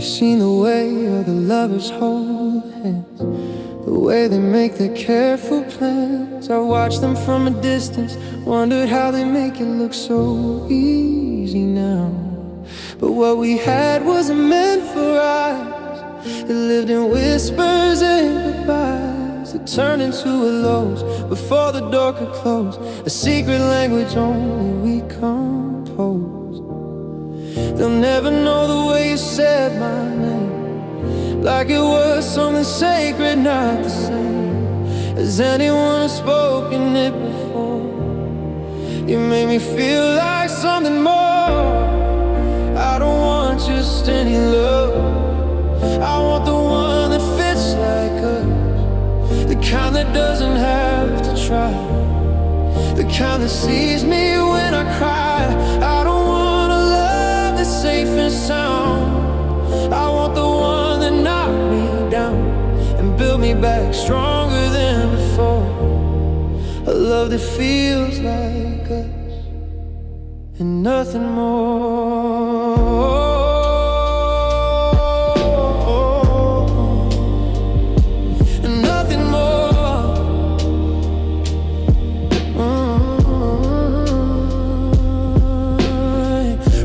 seen the way other lovers hold hands, the way they make their careful plans. I watched them from a distance, wondered how they make it look so easy now. But what we had wasn't meant for us. It lived in whispers and goodbyes that turned into hellos before the door could close, a secret language only we composed. They'll never know the way you said my name, like it was something sacred, not the same as anyone who's spoken it before. You made me feel like something more. I don't want just any love, I want the one that fits like us, the kind that doesn't have to try, the kind that sees me when I cry. I don't want a love that's safe and sound, I want the one that knocked me down and built me back stronger than before. A love that feels like us and nothing more. And nothing more.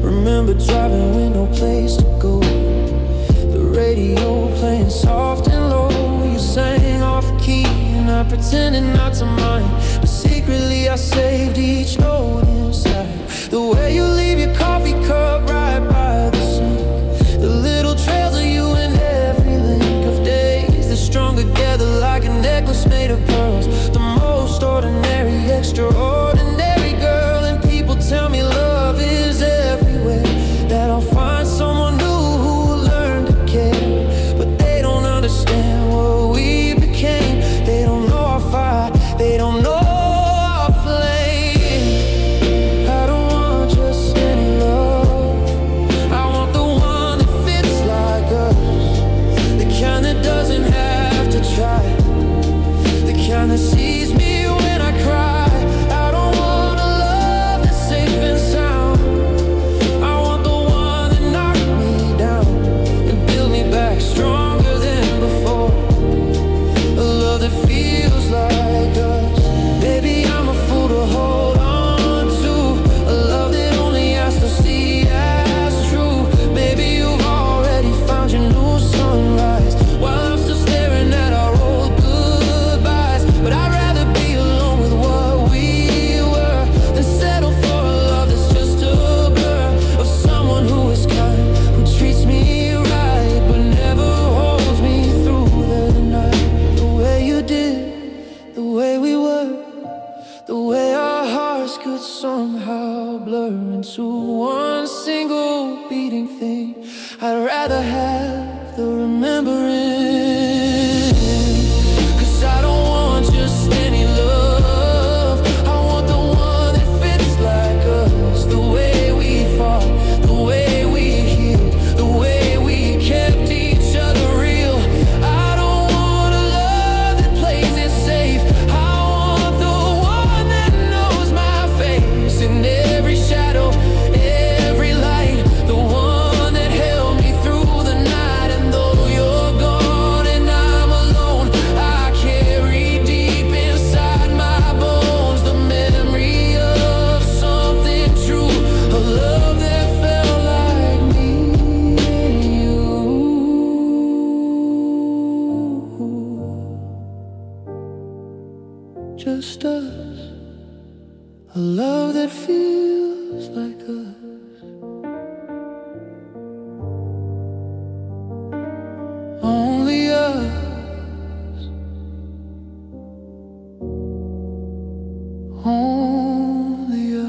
Remember driving with no place to go, the radio playing soft and low. You sang off key and I pretended not to mind, but secretly I saved each note inside. The way you leave your coffee cup right by the sink, the little trails of you in every link of days that strung together like a necklace made of pearls. The most ordinary, extraordinary girl. And people tell me love is everywhere, that I'll find someone new who will learn to care. But they don't understand what we became. They don't know our fire, they don't know our flame. I don't want just any love, I want the one that fits like us, the kind that doesn't have to try, the kind that sees me when I cry. I don't want a love that's safe and sound, I want the one that knocked me down and built me back stronger than before. A love that feels like us. Baby, I'm a fool to hold on to, a love that only has to see as true. Maybe you've already found your new sunrise while I'm still staring at our old goodbyes. But I'd rather be alone with what we were than settle for a love that's just a blur of someone who is kind, who treats me right, but never holds me through the night. The way you did, the way we were, the way our hearts could somehow blur into one single beating thing. I'd rather have the remembering. 'Cause I don't want just any love, I want the one that fits like us, the way we fought, the way we healed, the way we kept each other real. I don't want a love that plays it safe, I want the one that knows my face in every shadow, every light, the one that held me through the night. And though you're gone and I'm alone, I carry deep inside my bones the memory of something true, a love that felt like me and you. Just us, a love that feels like us. Only us. Only us.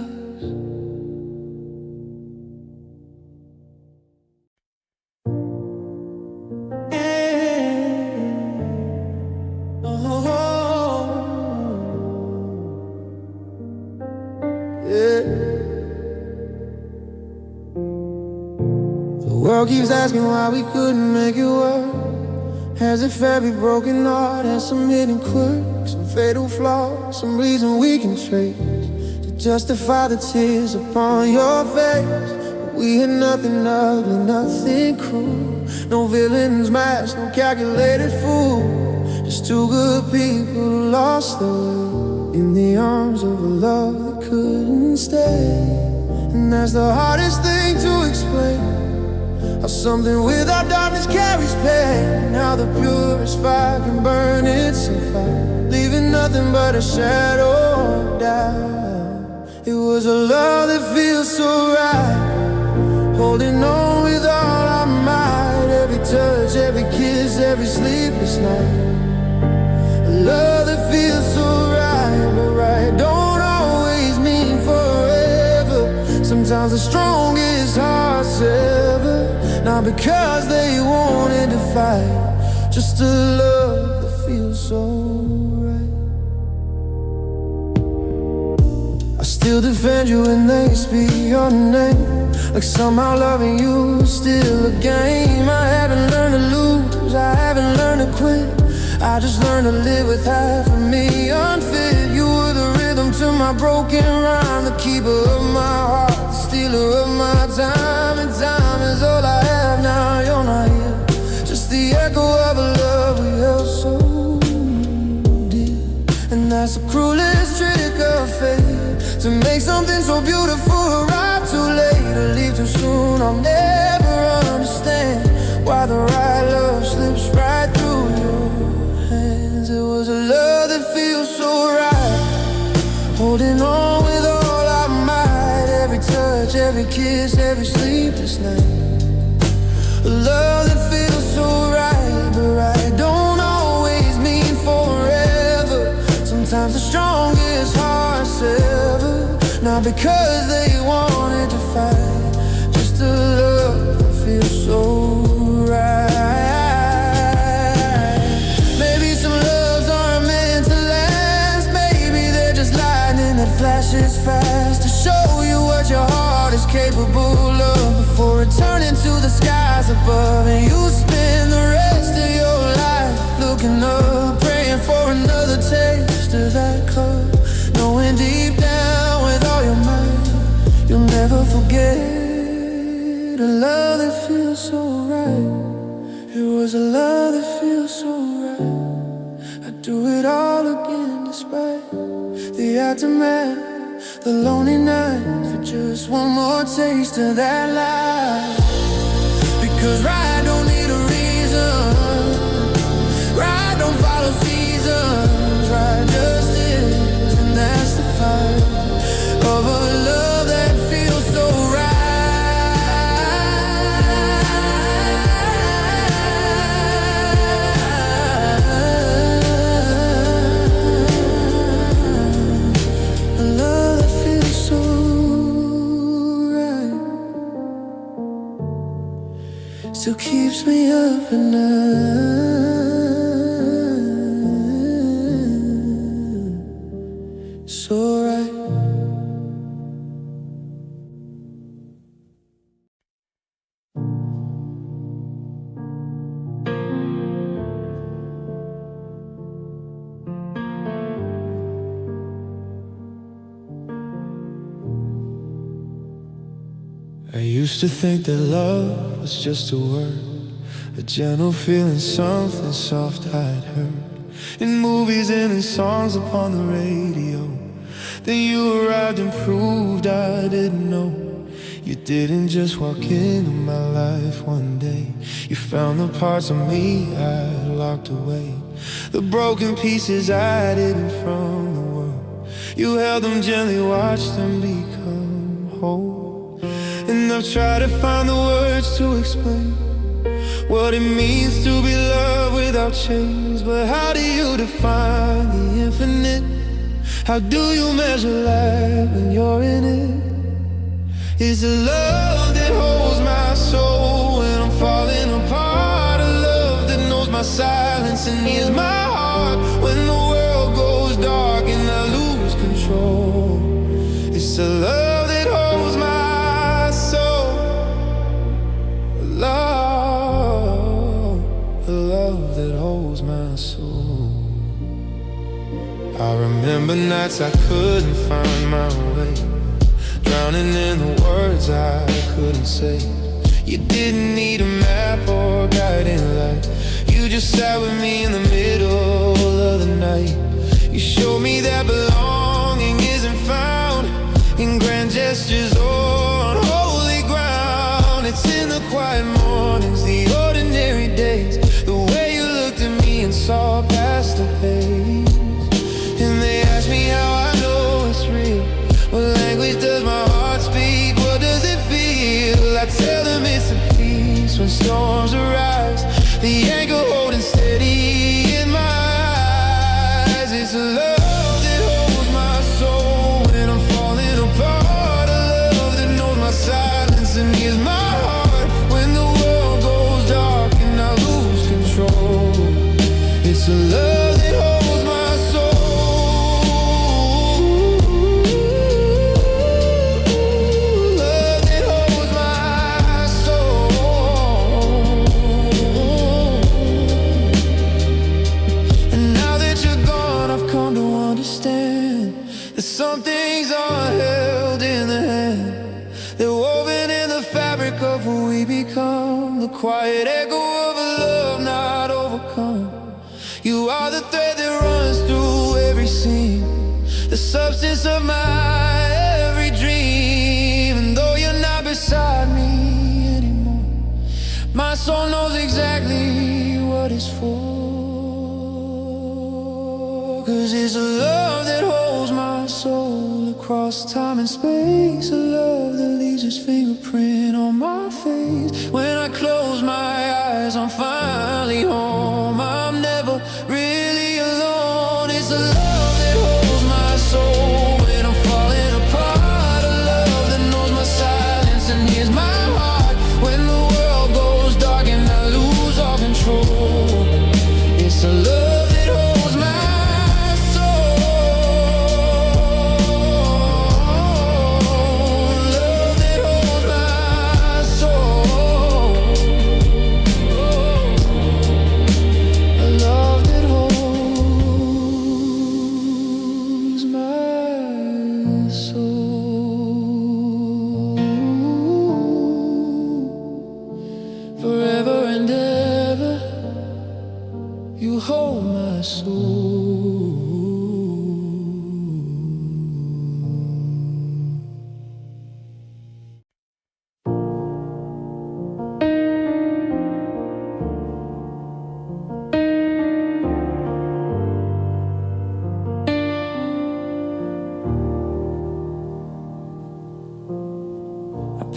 The world keeps asking why we couldn't make it work, as if every broken heart has some hidden quirk, some fatal flaw, some reason we can trace to justify the tears upon your face. We had nothing ugly, nothing cruel. No villains matched, no calculated fool. Just two good people who lost their way in the arms of a love that couldn't stay. And that's the hardest thing to explain, how something without darkness carries pain. How the purest fire can burn itself out, leaving nothing but a shadow of doubt. It was a love that feels so right, holding on with all our might. Every touch, every kiss, every sleepless night. A love that feels so right, but right don't always mean forever. Sometimes the strongest hearts ever, not because they wanted to fight, just a love that feels so right. I still defend you when they speak your name, like somehow loving you is still a game. I haven't learned to lose, I haven't learned to quit. I just learned to live with half of me unfit. You were the rhythm to my broken rhyme, the keeper of my heart, the stealer of my time. And time is all I have now, you're not here, just the echo of a love we held so dear. And that's the cruelest trick of fate, to make something so beautiful arrive too late, or leave too soon. I'll never understand why the right love slips right through your hands. It was a love that feels so right, holding on with all our might. Every touch, every kiss, every sleepless night. A love that feels so right, but right don't always mean forever. Sometimes the strongest hearts ever, not because they wanted to fight, just a love that feels so right. Maybe some loves aren't meant to last, maybe they're just lightning that flashes fast, to show you what your heart is capable of before returning to the skies above. And you spend the rest of your life looking up, praying for another taste of that cup, knowing deep down with all your might you'll never forget a love that feels so right. It was a love that feels so right. I'd do it all again despite the aftermath, the lonely night, for just one more taste of that life. Because right don't need a reason, right don't follow seasons, right just is, and that's the fight of a love that feels so right. A love that feels so right, still keeps me up at night. So right. I used to think that love was just a word, a gentle feeling, something soft I'd heard in movies and in songs upon the radio. Then you arrived and proved I didn't know. You didn't just walk into my life one day. You found the parts of me I locked away, the broken pieces I hidden from the world. You held them gently, watched them become whole. And I've tried to find the words to explain what it means to be loved without chains. But how do you define the infinite? How do you measure life when you're in it? Is it love that holds my soul when I'm falling apart? A love that knows my silence and hears my heart when the world goes dark and I lose control? It's a love that holds my soul. A love that holds my soul. I remember nights I couldn't find my way, drowning in the words I couldn't say. You didn't need a map or guiding light. You just sat with me in the middle of the night. You showed me that belonging isn't found in grand gestures or on holy ground. It's in the quiet mornings, the ordinary days, the way you looked at me and saw past the haze. And they ask me how I know it's real. What language does my heart speak? What does it feel? I tell them it's a peace when storms arise, the anchor holding steady in my eyes. It's a love that holds my soul when I'm falling apart, a love that knows my silence and hears my heart when the world goes dark and I lose control. It's a love that holds my soul, love that holds my soul. And now that you're gone, I've come to understand that some things aren't held in the hand. They're woven in the fabric of who we become, the quiet echo of a love not overcome. You are the thread that runs through every scene, the substance of my every dream. And though you're not beside me anymore, my soul knows exactly what it's for. 'Cause it's a love that holds my soul across time and space, a love that leaves its fingerprint on my face. When I close my eyes, I'm finally home. I'm never really alone. It's a love that holds my soul when I'm falling apart, a love that knows my silence and hears my heart when the world goes dark and I lose all control. It's a love that holds my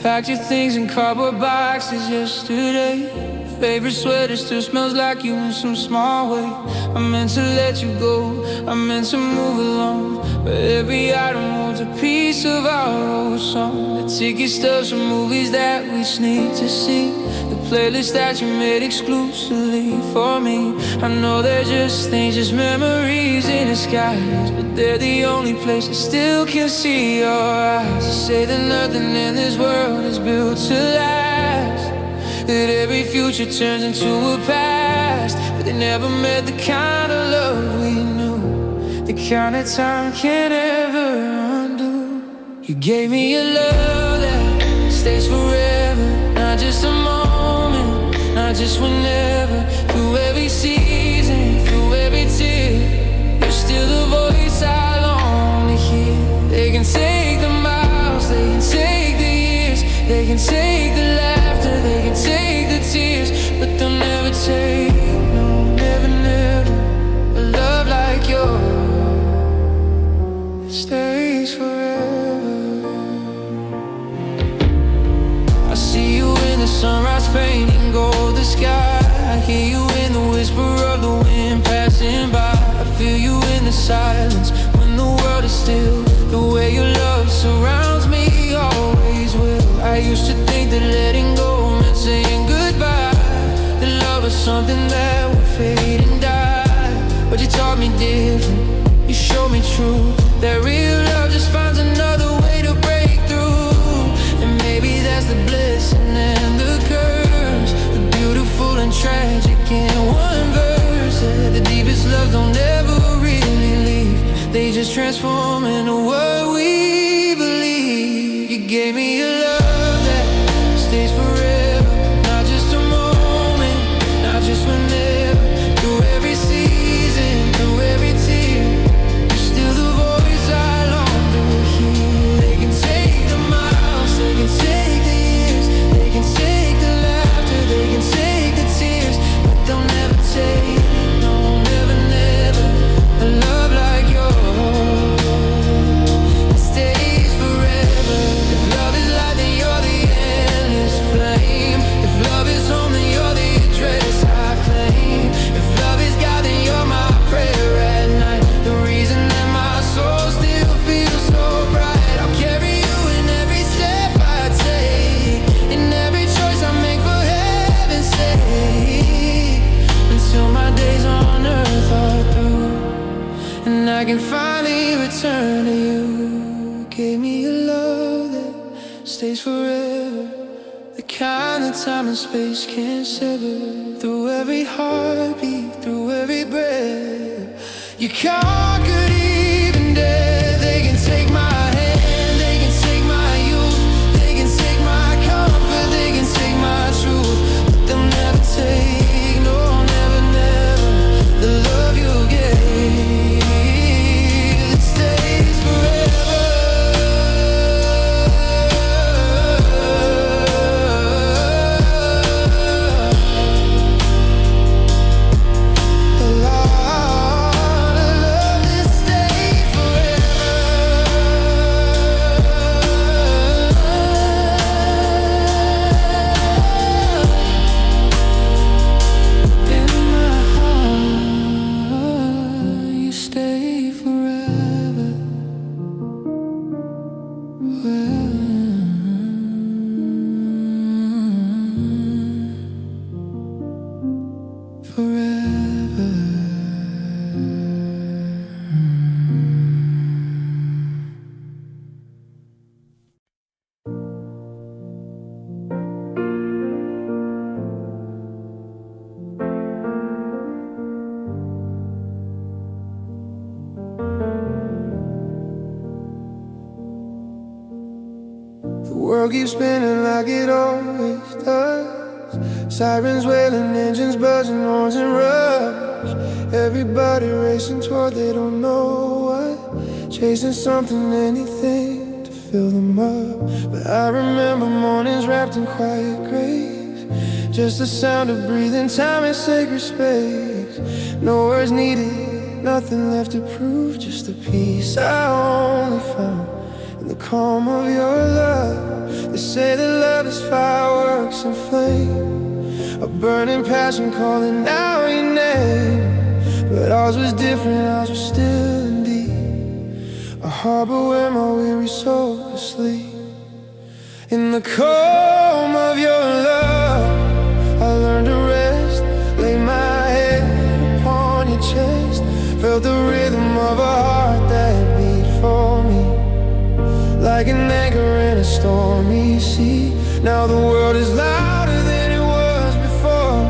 Packed your things in cardboard boxes yesterday. Favorite sweater still smells like you in some small way. I meant to let you go, I meant to move along, but every item holds a piece of our old song. The ticket stubs from movies that we sneak to see, the playlist that you made exclusively for me. I know they're just memories in disguise, but they're the only place I still can see your eyes. You say that nothing in this world is built to last, that every future turns into a past, but they never met the kind of love we knew, the kind of time can't ever undo. You gave me a love that stays forever, not just a moment, not just whenever. Through every season, through every tear, you're still the voice I long to hear. They can take the miles, they can take the years, they can take the laughter, they can take the tears, but they'll never take, no, never, never, a love like yours that stays forever. I see you in the sunrise painting gold the sky. I hear you in the whisper of the wind passing by. I feel you in the silence when the world is still, the way your love surrounds me always will. I used to think that letting go meant saying goodbye, that love was something that would fade and die, but you taught me different, you showed me true, that real love just finds another way to break through. And maybe that's the blessing and the curse, the beautiful and tragic in one verse. The deepest loves don't ever really leave, they just transform into what we believe. I can finally return to you. Gave me a love that stays forever, the kind that time and space can't sever. Through every heartbeat, through every breath, you conquered even death. They can take my hand, they can take my youth, they can take my comfort, they can take my truth, but they'll never take, no, never, never, the love you gave. It stays forever. The world keeps spinning like it always does. Sirens wailing, engines buzzing, horns and rush. Everybody racing toward they don't know what. Chasing something, anything to fill them up. But I remember mornings wrapped in quiet grace. Just the sound of breathing, time and sacred space. No words needed, nothing left to prove. Just the peace I only found in the calm of your love. They say that love is fireworks and flame, a burning passion calling out your name. But ours was different, ours was still and deep, a harbor where my weary soul could sleep. In the calm of your love, I learned to rest, lay my head upon your chest. Felt the rhythm of a heart that beat for me, like an anchor in a stormy sea. Now the world is louder than it was before,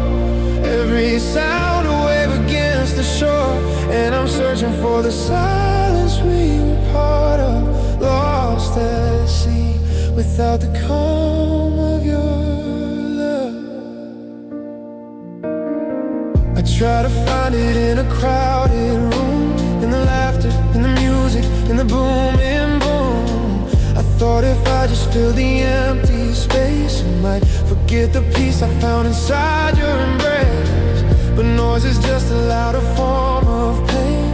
every sound a wave against the shore. And I'm searching for the silence we were part of, lost at sea without the calm of your love. I try to find it in a crowded room, in the laughter, in the music, in the booming boom. I thought if I just filled the empty space, I might forget the peace I found inside your embrace. But noise is just a louder form of pain,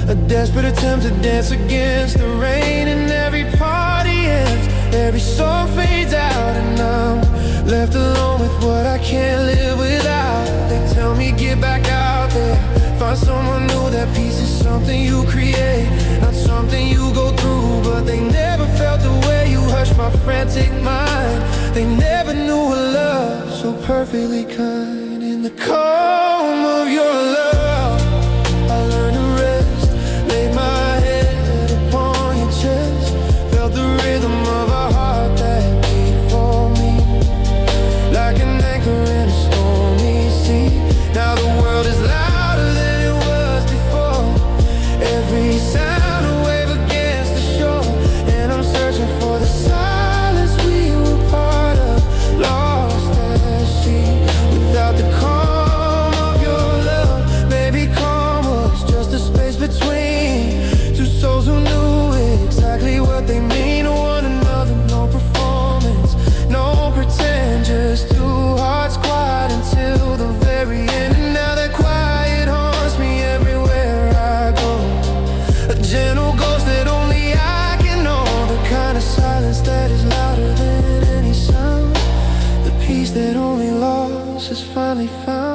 a desperate attempt to dance against the rain. And every party ends, every song fades out, and I'm left alone with what I can't live without. They tell me get back out there, find someone new. That peace is something you create, not something you go through. But they never felt the way you hushed my frantic mind. They never knew a love so perfectly kind. In the calm of your love, I learned to rest, laid my head upon your chest. Felt the rhythm of a heart that beat for me, like an anchor in a stormy sea. Now the world is louder than it was before, every sound a wave against the shore. And I'm searching for the silence we were part of, lost at sea without the calm of your love. Maybe calm was just a space between two souls who knew exactly what they mean to one another. No performance, no pretend, just two hearts quiet until the very end. And now that quiet haunts me everywhere I go, a gentle ghost that only I can know, the kind of silence that is louder than any sound, the peace that only loss has finally found.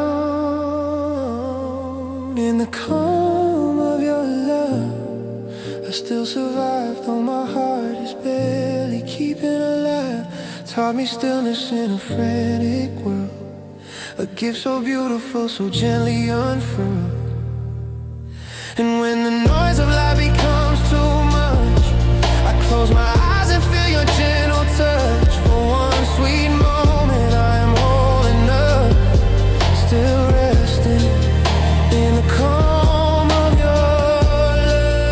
In the calm of your love, I still survive, though my heart is barely keeping alive. Taught me stillness in a frantic world, a gift so beautiful, so gently unfurled. And when the noise of life becomes too much, I close my eyes and feel your gentle touch. For one sweet moment I am holding up, still resting in the calm of your love.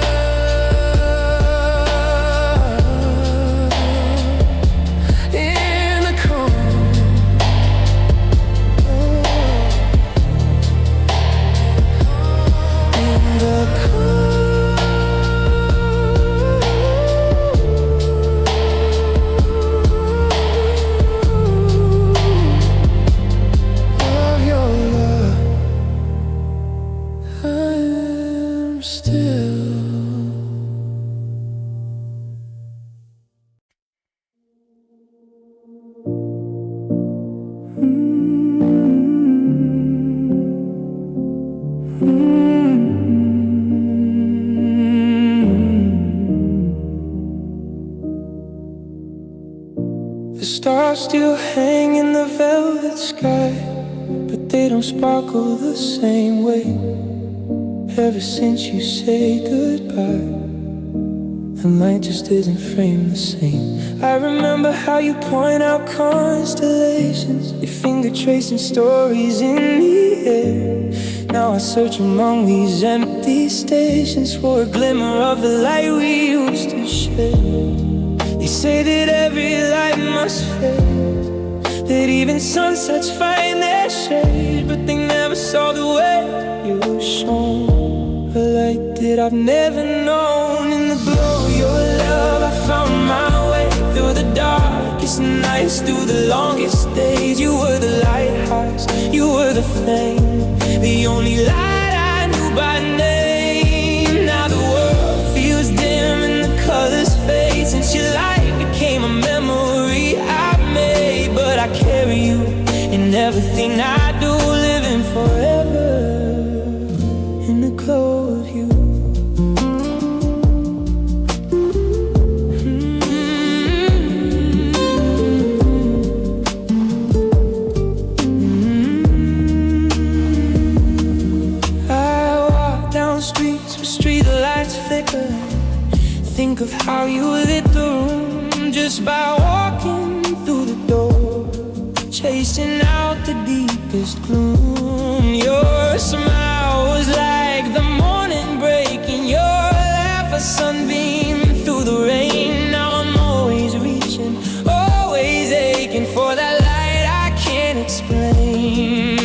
In the calm, in the calm of your love. I'm still. The stars still hang in the velvet sky, but they don't sparkle the same way. Ever since you said goodbye, the light just isn't framed the same. I remember how you point out constellations, your finger tracing stories in the air. Now I search among these empty stations for a glimmer of the light we used to share. They say that every light must fade, that even sunsets find their shade, but they never saw the way you shone, a light that I've never known. In the glow of your love I found my way through the darkest nights, through the longest days. You were the lighthouse, you were the flame, the only light I knew by name. Now the world feels dim and the colors fade, since your light became a memory I've made. But I carry you in everything I do, living forever in the glow of you. I walk down streets where street lights flicker, think of how you lit the room just by walking through the door, chasing out the deepest gloom. Your smile was like the morning breaking, your laugh a sunbeam through the rain. Now I'm always reaching, always aching for that light I can't explain.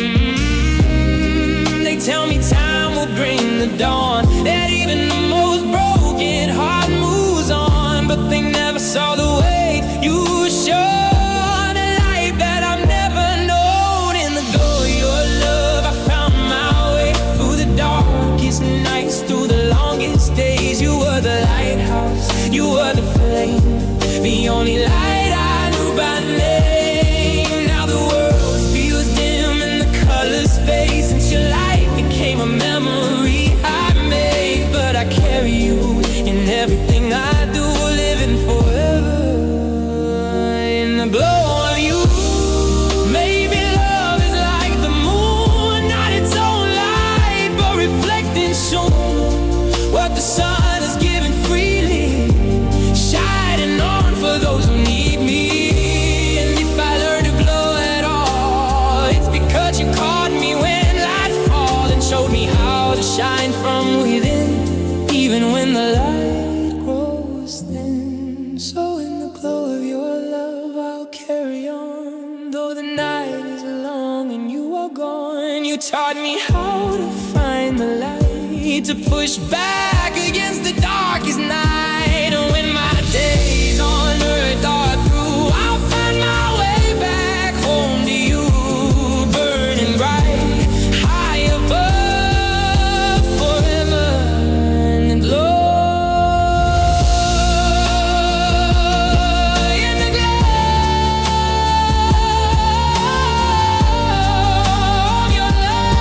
They tell me time will bring the dawn, that even the most broken heart moves on, but they never saw the way you shone, a light that I've never known. In the glow of your love I found my way through the darkest nights, through the longest days. You were the lighthouse, you were the flame, the only light I knew by name. Now the world feels dim and the colors fade, since your light became a memory I made. But I carry you in everything I do, living forever in the glow of you. Maybe love is like the moon, not its own light, but reflecting soon what the sun is giving freely, shining on for those who need me. And if I learn to glow at all, it's because you caught me when light fall and showed me how to shine from within, even when the light grows thin. So in the glow of your love I'll carry on, though the night is long and you are gone. You taught me how to find the light, to push back against the darkest night. And when my days on earth are through, I'll find my way back home to you, burning bright, high above, forever in the glow. In the glow of your love.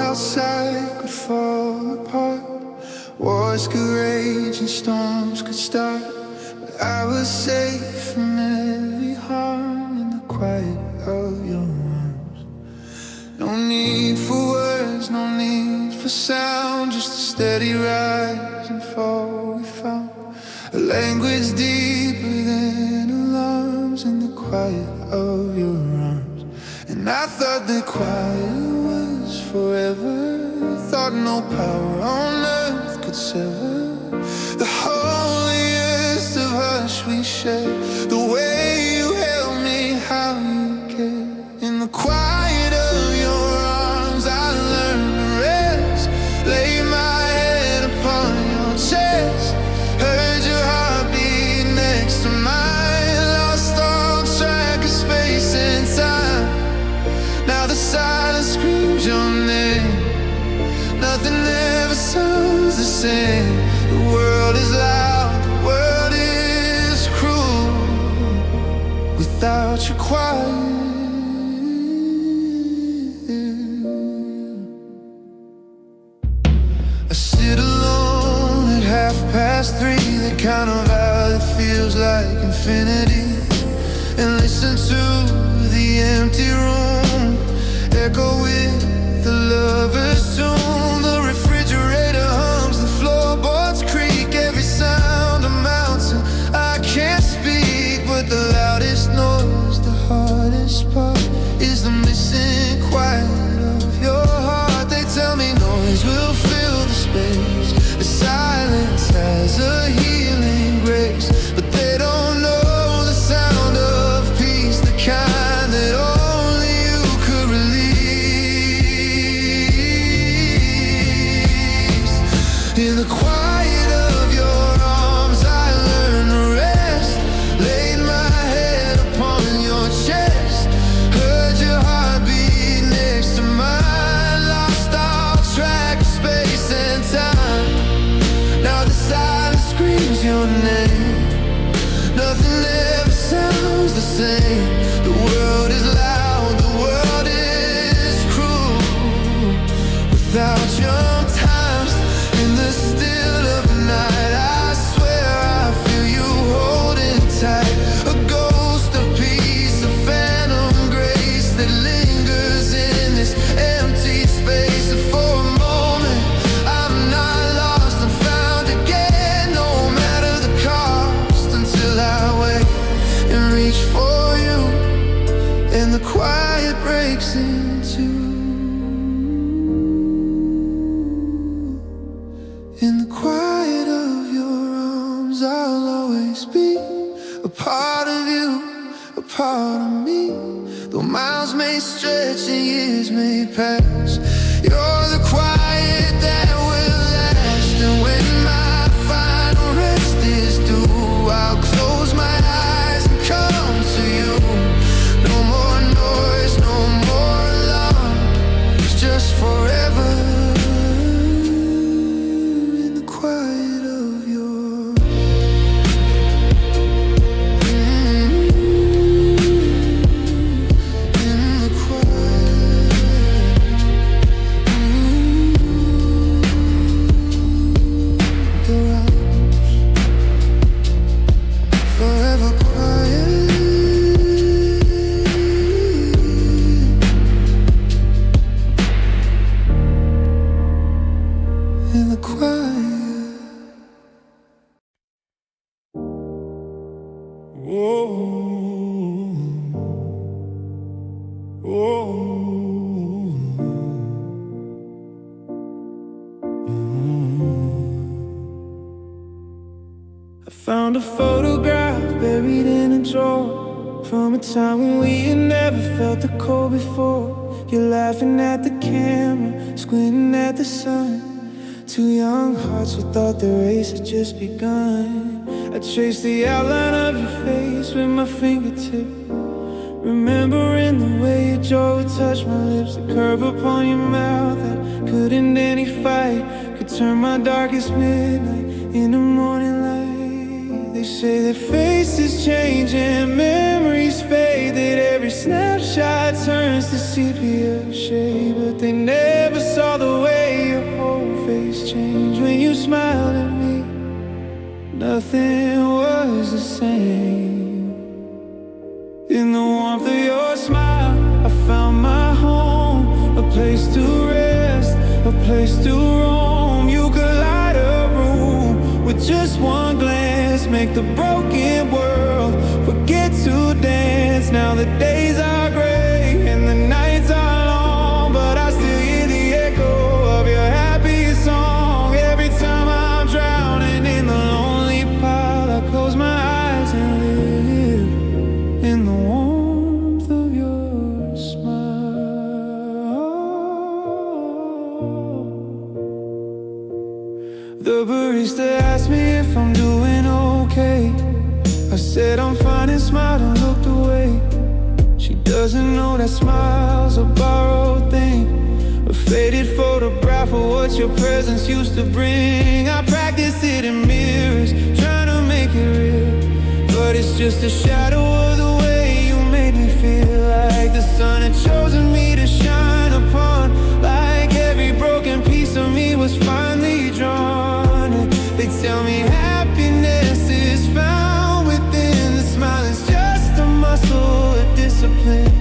outside could fall apart, wars could rage and storms could start, but I was safe from every harm in the quiet of your arms. No need for words, no need for sound, just a steady rise and fall we found. A language deeper than alarms in the quiet of your arms. And I thought that quiet was forever, thought no power on earth could sever the holiest of hush we shared, the way you held me, how you cared. In the quiet of your arms I learned to rest, lay my head upon your chest, heard your heartbeat next to mine, lost all track of space and time. Now the silence screams your name, nothing ever sounds the same. The world is loud, the world is cruel without your quiet. I sit alone at 3:30, the kind of hour that feels like infinity, and listen to the empty room echo with the lover's tune. The refrigerator hums, the floorboards creak, every sound amounts to I can't speak, but the loudest noise, the hardest part, is the missing quiet of your heart. They tell me noise will fill the space, the silence has a healing grace, but they don't know the sound of peace, the kind that only you could release. In the quiet of your arms I learned to rest, laid my head upon your chest, heard your heartbeat next to mine, lost all track of space and time. Now the silence screams your name, nothing ever sounds the same. The world is loud, the world is cruel without your times. In the still of the night I swear I feel you holding tight, a ghost of peace, a phantom grace that lingers in this empty space. And for a moment I'm not lost, I'm found again, no matter the cost, until I wait and reach for you, and the quiet breaks in two. In the quiet of your arms I'll always be a part of you, a part of me. Though miles may stretch and years may pass, you're the quiet that will last. And when my final rest is due, I'll close my eyes and come to you. No more noise, no more alarm, it's just forever. In the quiet of your in the quiet your arms, forever quiet. In the quiet. Whoa, whoa. I found a photograph buried in a drawer from a time when we had never felt the cold before. You're laughing at the camera, squinting at the sun. Two young hearts who thought the race had just begun. I traced the outline of your face with my fingertip, remembering the way your jaw would touch my lips, the curve upon your mouth that couldn't any fight, could turn my darkest midnight into morning light. They say that faces change and memories fade, that every snapshot turns to sepia shade, but they never saw the nothing was the same. In the warmth of your smile, I found my home, a place to rest, a place to roam. You could light a room with just one glance, make the broken world forget to dance. Now the days are gray and the nights are long, but I still hear the echo of your happy song. Every time I'm drowning in the lonely pile, I close my eyes and live in the warmth of your smile. The barista asked me if I'm doing okay. I said I'm fine and smiled and looked away. She doesn't know that smile's a borrowed thing, a faded photograph of what your presence used to bring. I practice it in mirrors, trying to make it real, but it's just a shadow of the way you made me feel. Like the sun had chosen me to shine upon, like every broken piece of me was finally drawn. And they tell me happiness is found within. The smile is just a muscle, a discipline,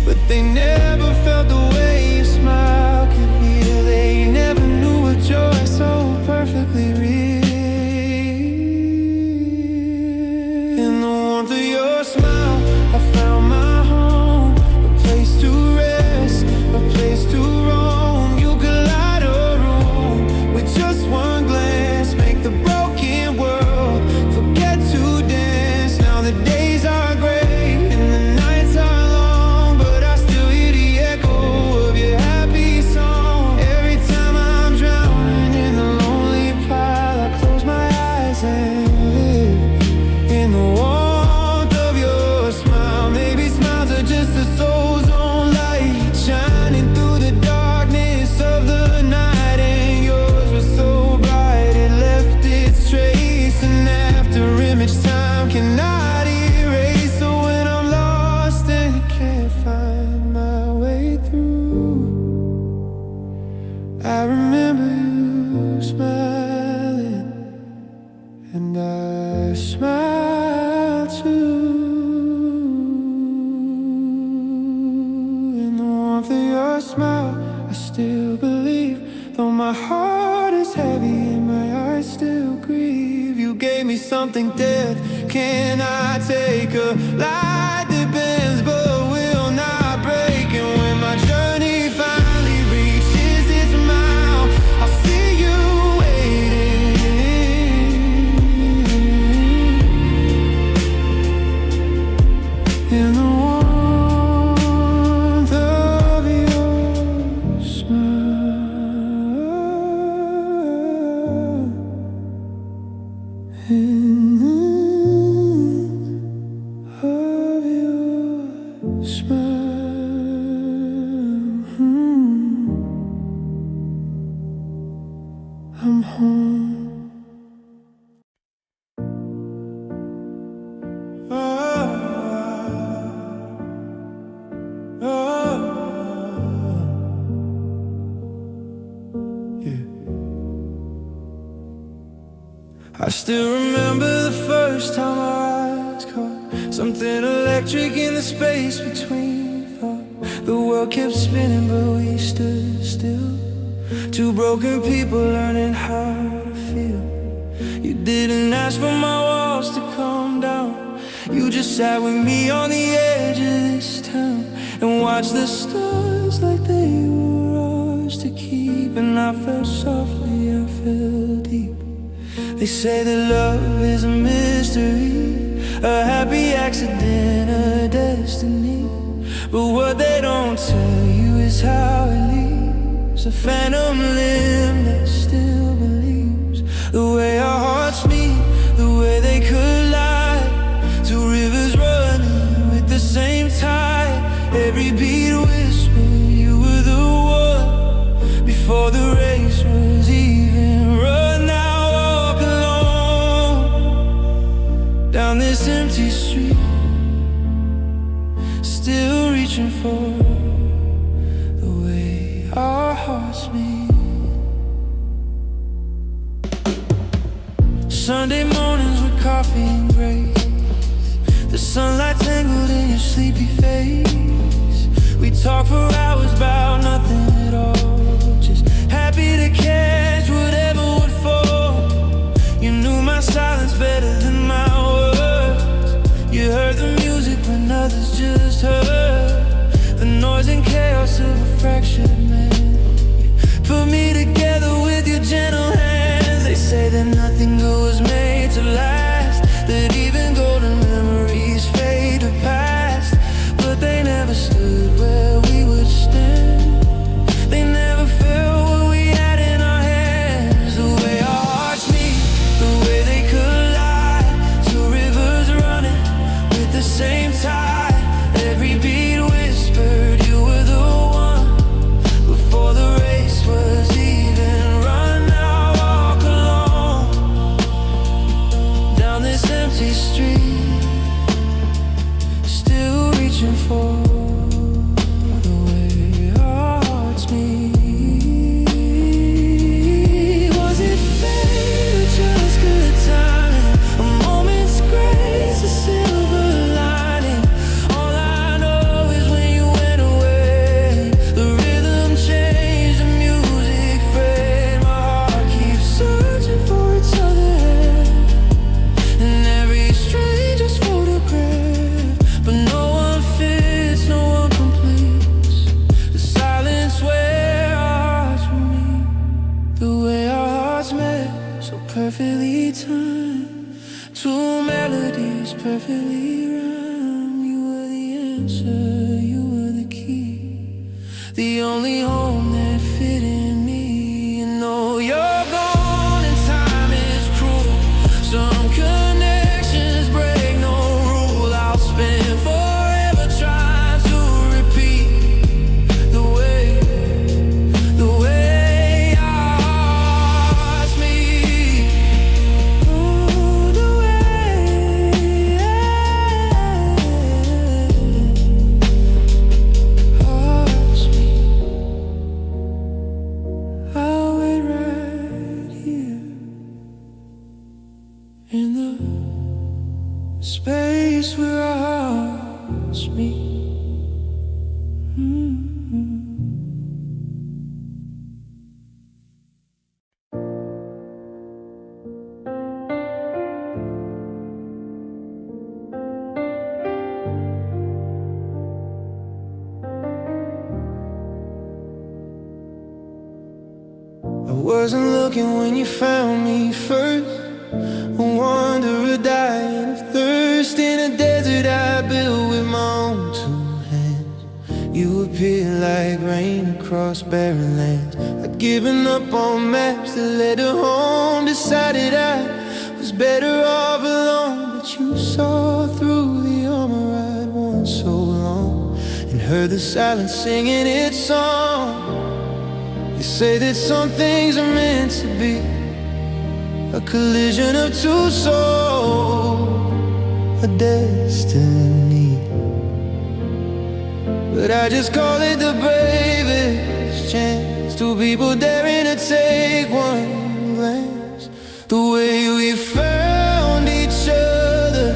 but they never felt the way your smile could heal. They never knew a joy so perfectly real. In the warmth of your smile, I found my home, a place to rest, a place to roam. You could light a room with just one glance, make the broken world forget to dance. Now the days are gray and the nights are long, but I still hear the echo of your happy song. Every time I'm drowning in the lonely pile, I close my eyes and live in the warmth of your smile. Maybe smiles are just a soul's own light, shining through the darkness of the night. And yours was so bright, it left its trace, and after image time cannot erase. So when I'm lost and can't find my way through, I remember you smiling, and I smile too. In the warmth of your smile, I still believe, though my heart is heavy and my eyes still grieve. You gave me something death cannot take, a light that bends but will not break. And when my journey finally reaches its mile, I'll see you waiting in the warmth of your smile. Of your smile. I'm home. Oh, oh, yeah. I still remember the first time our eyes caught, something electric in the space between thought. The world kept spinning but we stood still, two broken people learning how to feel. You didn't ask for my walls to come down, you just sat with me on the edge of this town and watched the stars like they were ours to keep. And I fell softly, I fell deep. They say that love is a mystery, a happy accident, a destiny. But what they don't tell you is how it leaves a phantom limb that still believes. The way our hearts meet, the way they collide, two rivers running with the same tide. Every beat whisper, you were the one before the race was even run. Now walk alone down this empty street, still reaching for the way our hearts meet. Sunday morning coffee and grace. The sunlight tangled in your sleepy face. We talk for hours about nothing at all, just happy to catch whatever would fall. You knew my silence better than my words. You heard the music when others just heard the noise and chaos of a fractured man. Put me together with your gentle hands. They say that nothing good was made to last, that even golden memories fade to past. But they never stood where we would stand. They never felt what we had in our hands. The way our hearts meet, the way they collide. Two rivers running with the same tide. Every beat whispered you were the one before the race was even run. Now I walk alone down this empty street, still reaching for the way our hearts meet. Was it fate or just good timing? A moment's grace, a silver lining. All I know is when you went away, the rhythm changed, the music frayed. My heart keeps searching for its other hand, and every stranger's photograph, but no one fits, no one completes the silence where our hearts will meet. The way our hearts met, so perfectly timed. Two melodies perfectly rhymed. You were the answer, you were the key, the only home that fit in me. You know you're gone and time is cruel. Some connections break no rule. I'll spend forever trying to repeat the way our hearts meet. Ooh, the way hearts meet. I'll wait right here in the space where our hearts meet. I wasn't looking when you found me first. A wanderer dying of thirst in a desert I built with my own two hands. You appeared like rain across barren lands. I'd given up on maps that led to home. Decided I was better off alone, but you saw through the armor I'd worn so long, and heard the silence singing its song. They say that some things are meant to be, a collision of two souls, a destiny. But I just call it the bravest chance. Two people daring to take one glance. The way we found each other,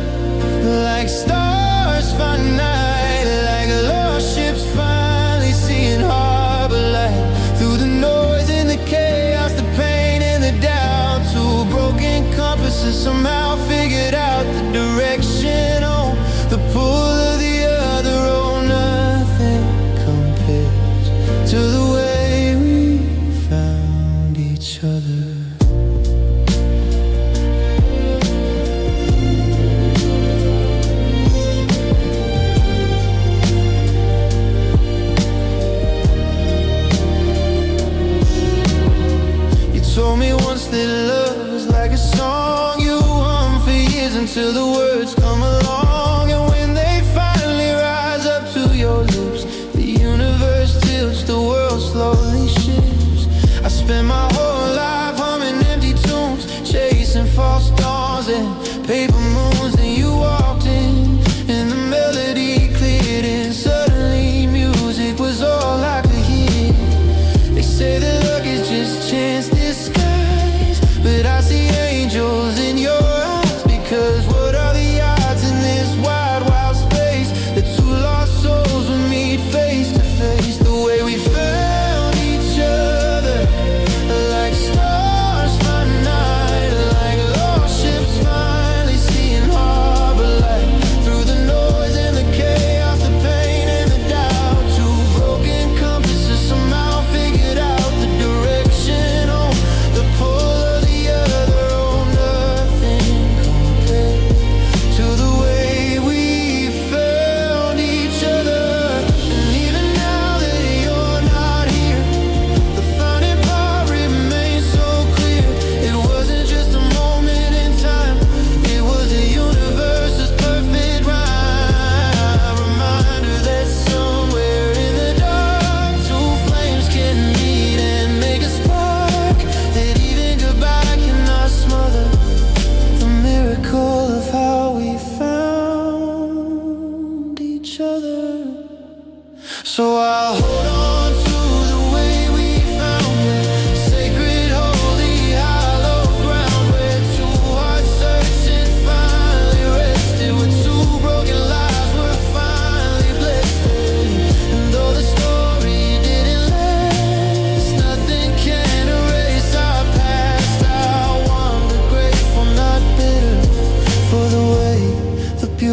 like stars find night, like lost ships finally seeing harbor light. Through the noise and the chaos, the pain and the doubt, two broken compasses somehow figured out the direction on the pull of the other. Oh, nothing compares to the way we found each other. Told me once that love was like a song you hum for years until the words come along. And when they finally rise up to your lips, the universe tilts, the world slowly shifts. I spent my whole life humming empty tunes, chasing false dawns and paper moons. Then you walked in and the melody cleared, and suddenly music was all I could hear. They say that luck is just chance disguise, but I see angels in your eyes, because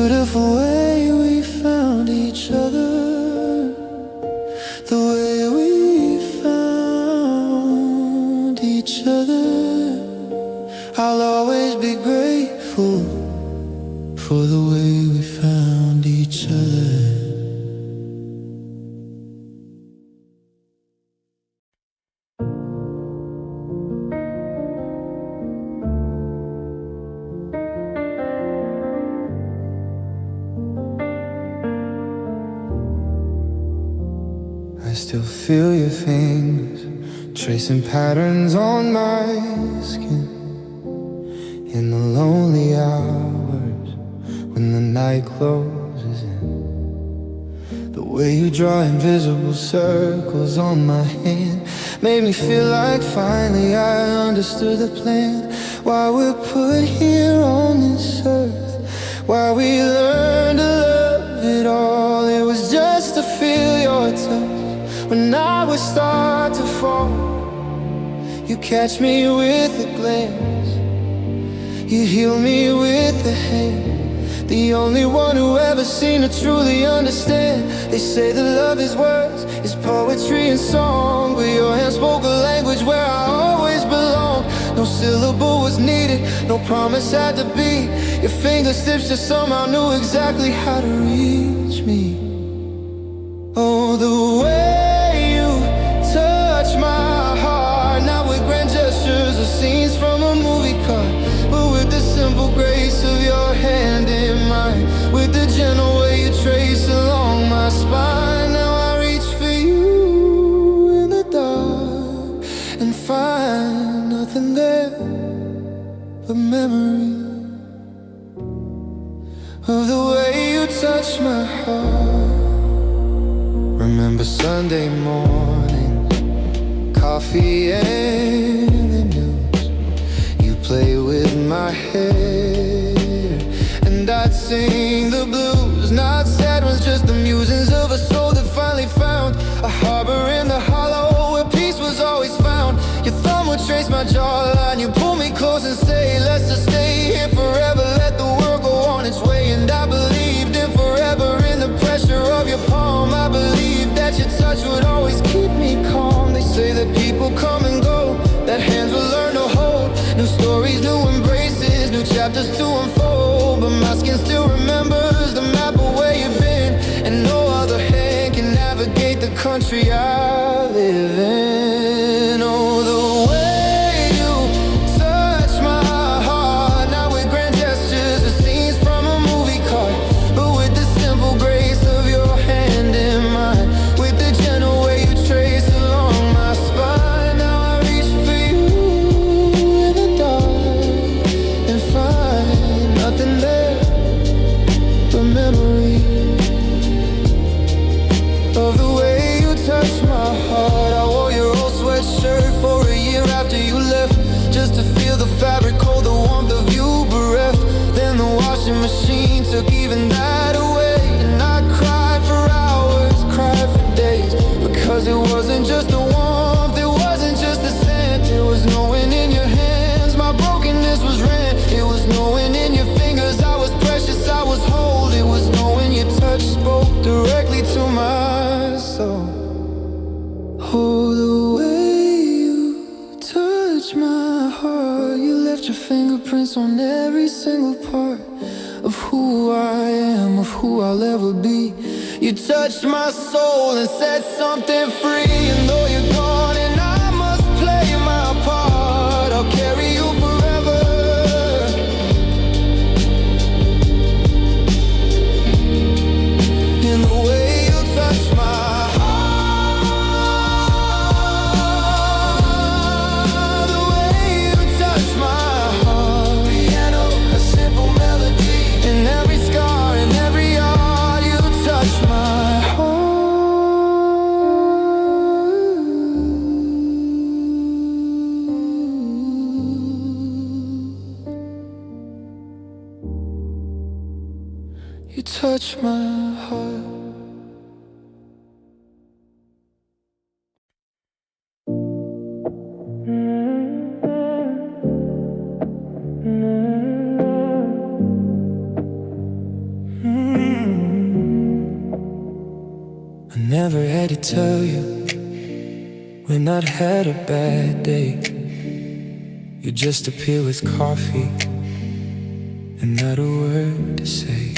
beautiful way we found each other, the way we found each other. I'll always be grateful for the way we found each other. I still feel your fingers tracing patterns on my skin in the lonely hours when the night closes in. The way you draw invisible circles on my hand made me feel like finally I understood the plan. Why we're put here on this earth, why we learned to love it all. It was just to feel your touch when I would start to fall. You catch me with a glance, you heal me with a hand. The only one who ever seemed to truly understand. They say that love is words, is poetry and song, but your hand spoke a language where I always belonged. No syllable was needed, no promise had to be. Your fingertips just somehow knew exactly how to reach me. Oh, the way you touch my heart, not with grand gestures or scenes from a movie card, but with the simple grace of your hand in mine, with the gentle way you trace along my spine. Now I reach for you in the dark and find nothing there but memory of the way you touch my heart. Remember Sunday mornings, coffee and the news. You play with my hair and I'd sing the blues. Not sad ones, just the musings of a soul that finally found a harbor in the hollow where peace was always found. Your thumb would trace my jawline, you pull me close and say, let's just stay here forever, let the world go on its way. And I believed in forever in the pressure of your palm. I believed that your touch would always keep me calm. They say that people come and go, that hands will learn to hold. New stories, new embraces, new chapters to unfold. But my skin still remembers the map of where you've been, and no other hand can navigate the country I live in. Oh, the way you touch my heart, not with grand gestures or scenes from a movie card, but with the simple grace of your hand in mine, with the gentle way you trace along my spine. Now I reach for you in the dark and find nothing there but memory of the way you touch my heart. I wore your old sweatshirt for a year after you left, just to feel the fabric, hold the warmth of you bereft. Then the washing machine took even that away, and I cried for hours, cried for days, because it wasn't just the warmth, it wasn't just the scent. It was knowing in your hands my brokenness was rent. It was knowing in your fingers I was precious, I was whole. It was knowing your touch spoke directly to my soul. Oh, the way you touch my heart, you left your fingerprints on every single part of who I am, of who I'll ever be. You touched my soul and set something free. And though you're gone and I must play my part, I'll carry you forever. In the way you touch my heart, the way you touch my heart. Piano, a simple melody, in every scar, in every heart, you touch my heart. You touch my heart. I never had to tell you when I'd had a bad day. You just appear with coffee and not a word to say.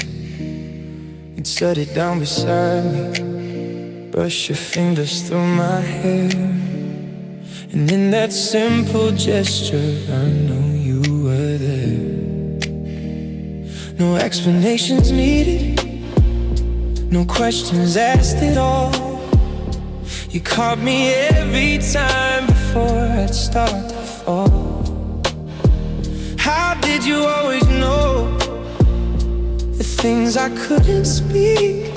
You'd set it down beside me, brush your fingers through my hair, and in that simple gesture I know you were there. No explanations needed, no questions asked at all. You caught me every time before I'd start to fall. How did you always know the things I couldn't speak?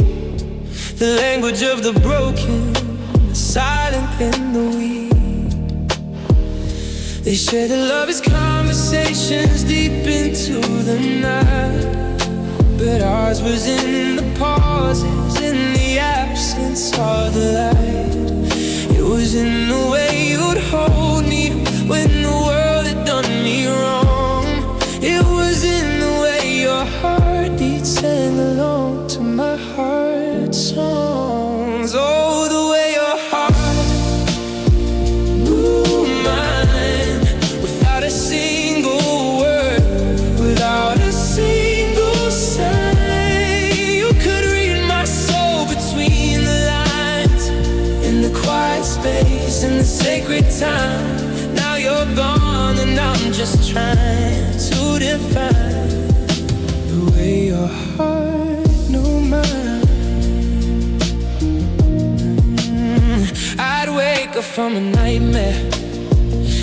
The language of the broken, the silent and the weak. They say that love is conversations deep into the night, but ours was in the pauses, in the absence of the light. It was in the way you'd hold me when the world had done me wrong. It was in the way your heartbeat sang along to my heart songs. Oh, the way your heart moved mine, without a single word, without a single sign. You could read my soul between the lines, in the quiet space, in the sacred time. Now you're gone and I'm just trying to define the way your heart knew mine. I'd wake up from a nightmare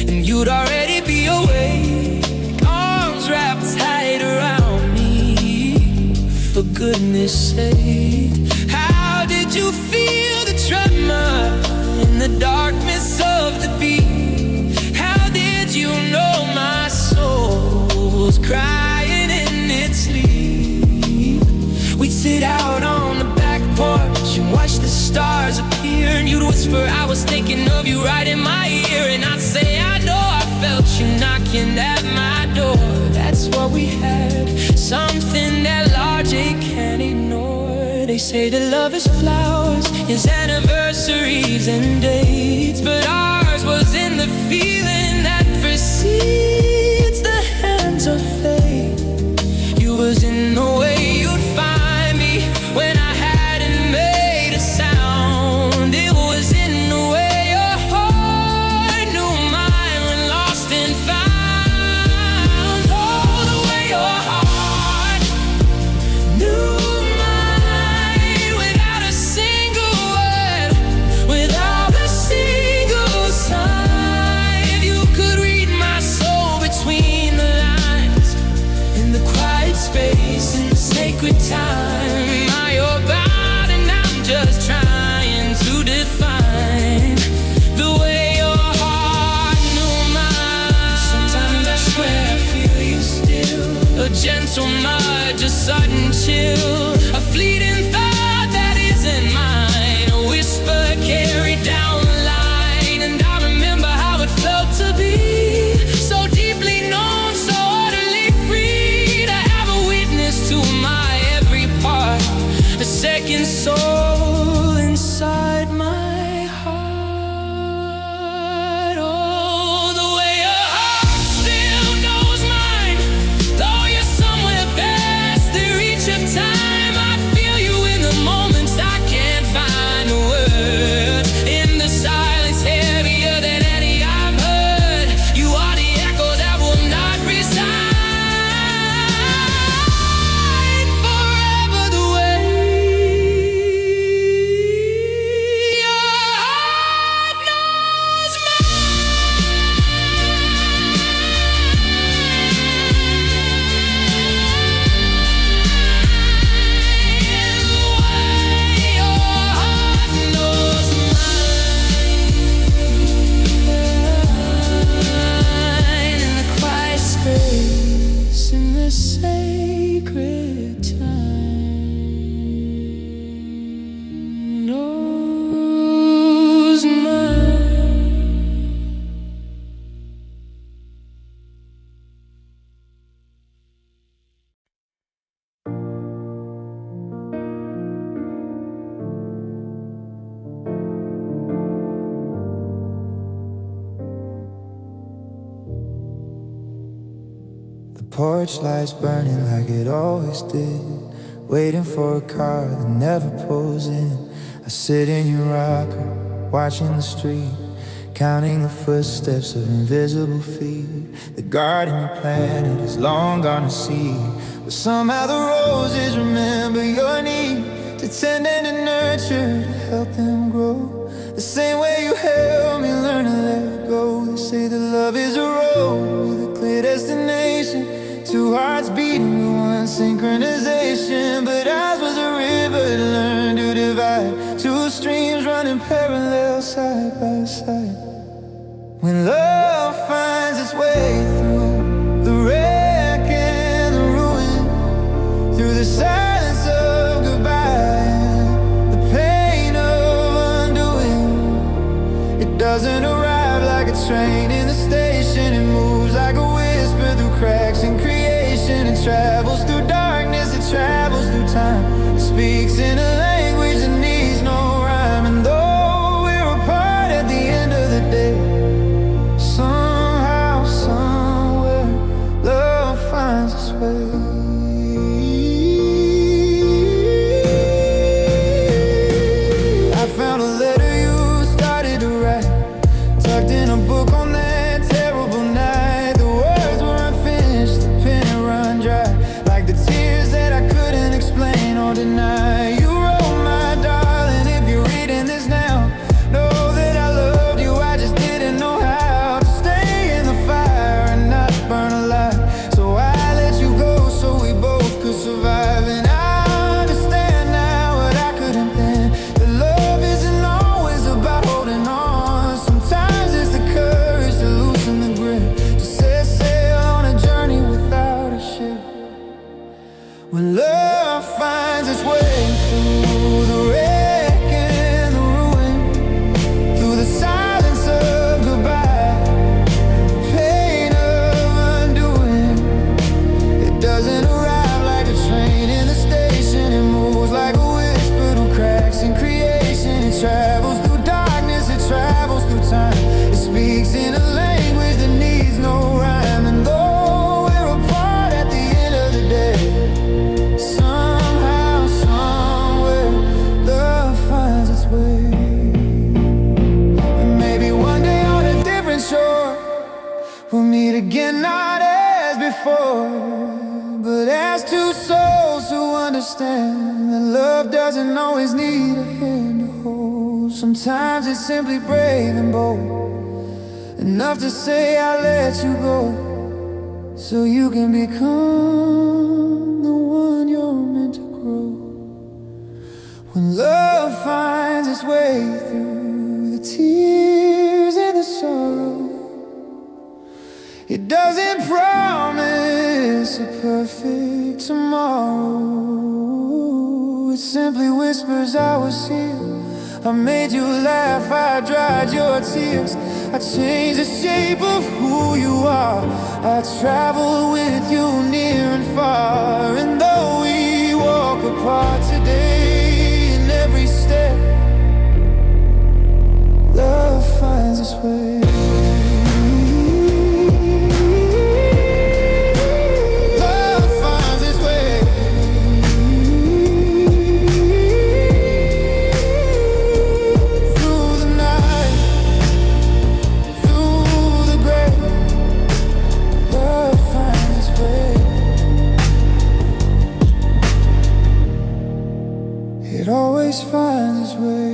and you'd already be awake, arms wrapped tight around me. For goodness sake, how did you feel the tremor in the darkness of the beat? How did you know my soul's crying in its sleep? We'd sit out on the back porch and watch the stars appear, and you'd whisper, I was thinking of you right in my ear. And I'd say, I know I felt you knocking at my door. That's what we had, something that logic can't ignore. They say that love is flowers, is anniversaries and dates, but ours was in the feeling that precedes the hands of fate. You was in the way you'd find me when I hadn't made a sound. It was in the way your heart knew mine when lost and found. Oh, the way your heart knew mine, without a single word, without a single sign. You could read my soul between the lines, in the quiet space, in the sacred time. Now you're gone and I'm just trying to define the way your heart knew mine. Sometimes I swear I feel you still, a gentle nudge, a sudden chill, a fleeting thought that isn't mine, a whisper carried down the line. And I remember how it felt to be so deeply known, so utterly free, to have a witness to my every part, a second soul inside my heart. Oh, the way your heart still knows mine, though you're somewhere past the reach of time. I feel you in the moments I can't find a word, in the silence heavier than any I've heard. You are the echo that will not resign, forever the way porch lights burning like it always did, waiting for a car that never pulls in. I sit in your rocker, watching the street, counting the footsteps of invisible feet. The garden you planted is long gone to seed, but somehow the roses remember your need to tend and to nurture, to help them grow. The same way you helped me learn to let go. They say that love is a road with a clear destination, two hearts beating with one synchronization. But ours was a river that learned to divide, two streams running parallel side by side. When love finds its way through the wreck and the ruin, through the silence of goodbye and the pain of undoing, it doesn't arrive like a train in the station. It moves like a whisper through cracks in creation. It travels through darkness, it travels through time. It speaks in a language that needs no rhyme. And though we're apart at the end of the day, somehow, somewhere, love finds its way. I found a letter you started to write, tucked in a book on that terrible night. The words were unfinished, the pen had run dry, like the tears that I couldn't explain or deny. You wrote, my darling, if you're reading this now, know that I loved you, I just didn't know how to stay in the fire and not burn alive. So I let you go so we both could survive. And I understand now what I couldn't then, that love isn't always about holding on. Sometimes it's the courage to loosen the grip, to set sail on a journey without a ship. When love finds its way through the wreck and the ruin, through the silence of goodbye and the pain of undoing, it doesn't arrive like a train in the station. It moves like a whisper through cracks in creation. It travels through darkness, it travels through time. It speaks in a language that needs no rhyme. And though we're apart at the end of the day, somehow, somewhere, love finds its way. And maybe one day on a different shore, we'll meet again, not as before, but as two souls who understand that love doesn't always need a hand to hold. Sometimes it's simply brave and bold, enough to say I'll let you go, so you can become the one you're meant to grow. When love finds its way through the tears and the sorrow, it doesn't promise a perfect tomorrow. It simply whispers, I was here, I made you laugh, I dried your tears, I changed the shape of who you are. I travel with you near and far. And though we walk apart today, in every step, love finds its way. It always finds its way.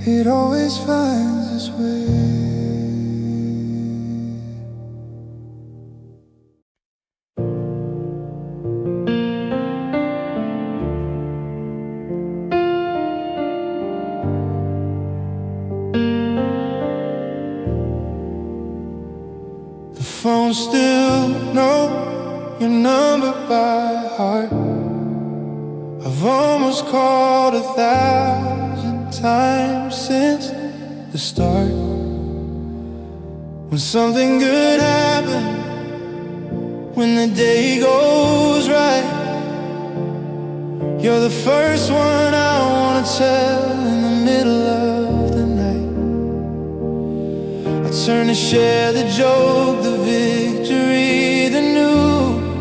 It always finds its way. Phone still know your number by heart. I've almost called 1,000 times since the start. When something good happens, when the day goes right, you're the first one I wanna tell in the middle of the night. turn to share the joke, the victory, the news.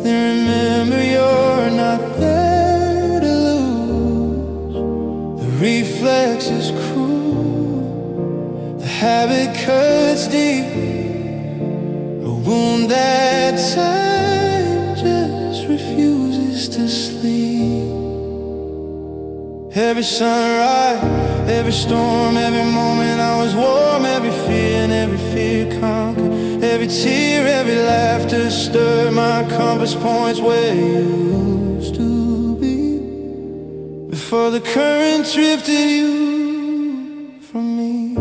Then remember you're not there to lose. The reflex is cruel, the habit cuts deep, a wound that time just refuses to sleep. Every sunrise, every storm, every moment I was warm, every fear and every fear conquered. Every tear, every laughter stirred my compass points where you used to be. Before the current drifted you from me.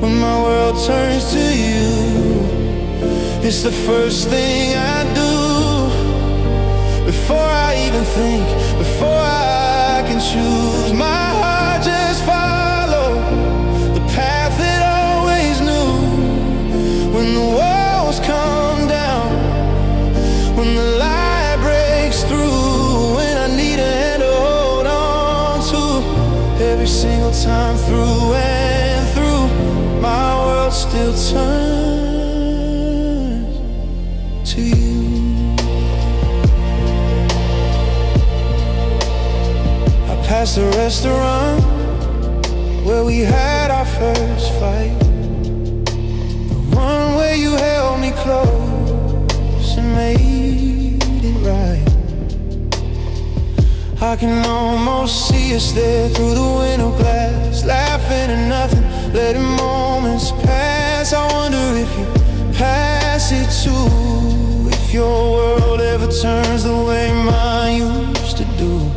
When my world turns to you, it's the first thing I do. Before I even think, before I can choose, my heart just follows the path it always knew. When the walls come down, when the light breaks through, when I need a hand to hold on to, every single time through and through, my world still turns to you. Past the restaurant where we had our first fight, the one where you held me close and made it right. I can almost see us there through the window glass, laughing at nothing, letting moments pass. I wonder if you pass it too, if your world ever turns the way mine used to do.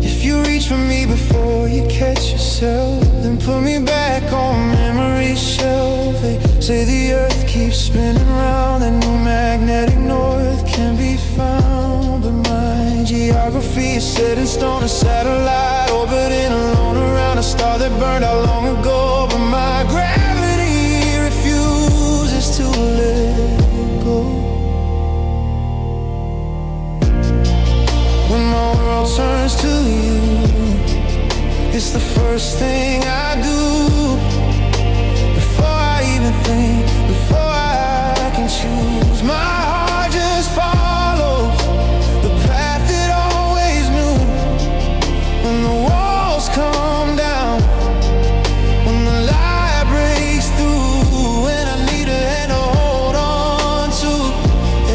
If you reach for me before you catch yourself, then put me back on memory's shelf. They say the earth keeps spinning round, and no magnetic north can be found. But my geography is set in stone, a satellite orbiting alone around a star that burned out long ago. But my gravity refuses to let go. When my world turns to you, it's the first thing I do. Before I even think, before I can choose, my heart just follows the path it always knew. When the walls come down, when the light breaks through, when I need a hand to hold on to,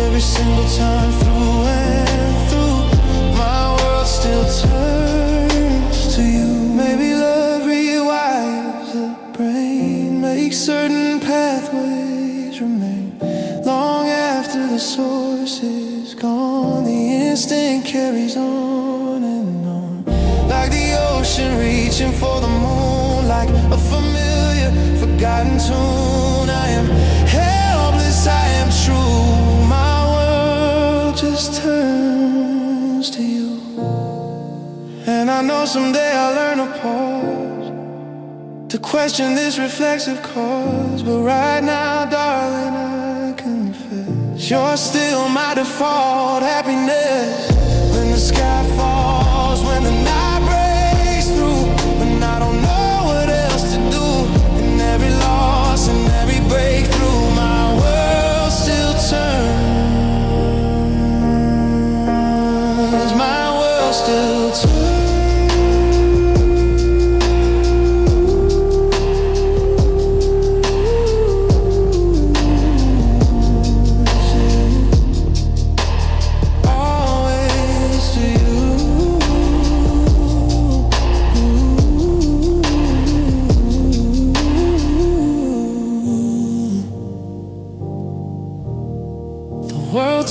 every single time through and through, my world still turns to you. Maybe love rewires the brain, makes certain pathways remain long after the source is gone. The instinct carries on and on, like the ocean reaching for the moon, like a familiar, forgotten tune. I am helpless, I am true. My world just turns to you. And I know someday I'll learn to pause, to question this reflexive cause. But right now, darling, I confess, you're still my default happiness. When the sky falls, when the night breaks through, when I don't know what else to do, and every loss and every breakthrough, my world still turns. My world still turns.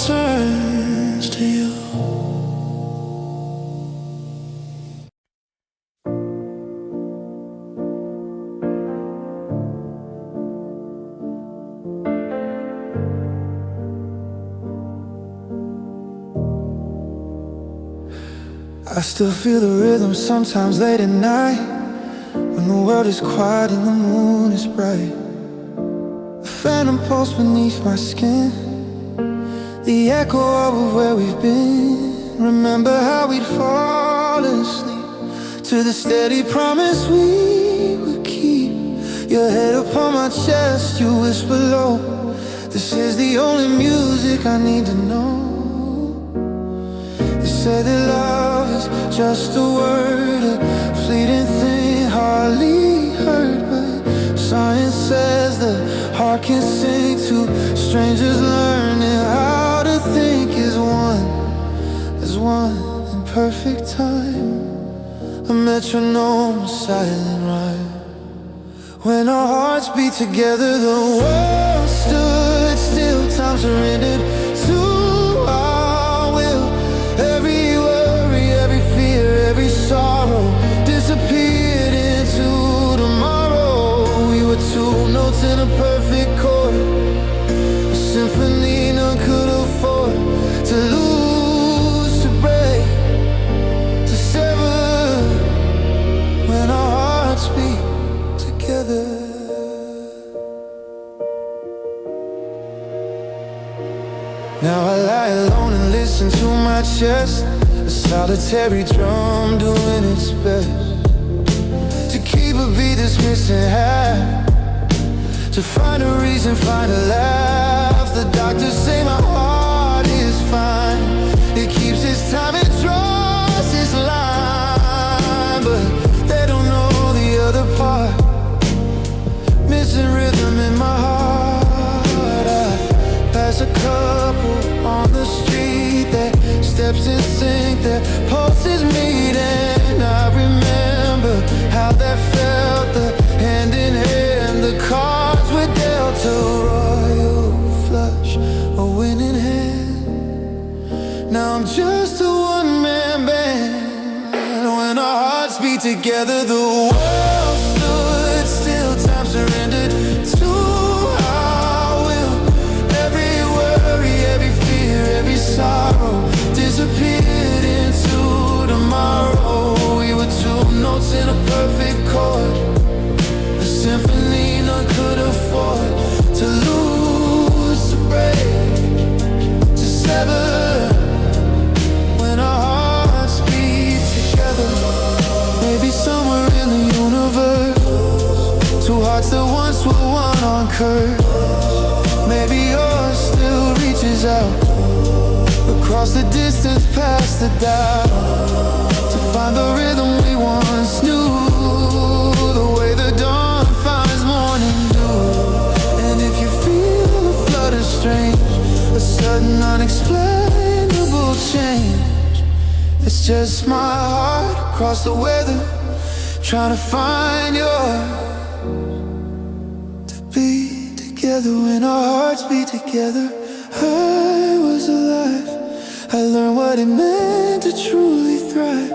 Turns to you. I still feel the rhythm sometimes late at night, when the world is quiet and the moon is bright. A phantom pulse beneath my skin, the echo of where we've been. Remember how we'd fall asleep to the steady promise we would keep. Your head upon my chest, you whisper low. This is the only music I need to know. They say that love is just a word, a fleeting thing, hardly heard. But science says the heart can sing to strangers, learning how to think as one in perfect time. A metronome, a silent rhyme. When our hearts beat together, the world stood still. Time surrendered to our will. Every worry, every fear, every sorrow disappeared into tomorrow. We were two notes in a perfect chord, a symphony none could afford to lose, to break, to sever. When our hearts beat together. Now I lie alone and listen to my chest, a solitary drum doing its best to keep a beat that's missing half, to find a reason, find a laugh. The doctors say my heart is fine, it keeps its time, it draws its line, but they don't know the other part. Missing rhythm in my heart. I pass a couple on the street, their steps in sync, their pulses meet, and I remember how that felt, the hand in hand, the cards were dealt, a royal flush, a winning hand. Now I'm just a one-man band. When our hearts beat together, the world stood still. Time surrendered to our will. Every worry, every fear, every sorrow disappeared into tomorrow. We were two notes in a perfect chord, a symphony none could afford to lose, to break, to sever. When our hearts beat together, maybe somewhere in the universe, two hearts that once were one on curves. Maybe yours still reaches out across the distance, past the doubt, to find the rhythm we once knew, the way the dawn finds morning dew. And if you feel a flood of strange, a sudden unexplainable change, it's just my heart across the weather, trying to find yours. Be together when our hearts beat together. I was alive, I learned what it meant to truly thrive.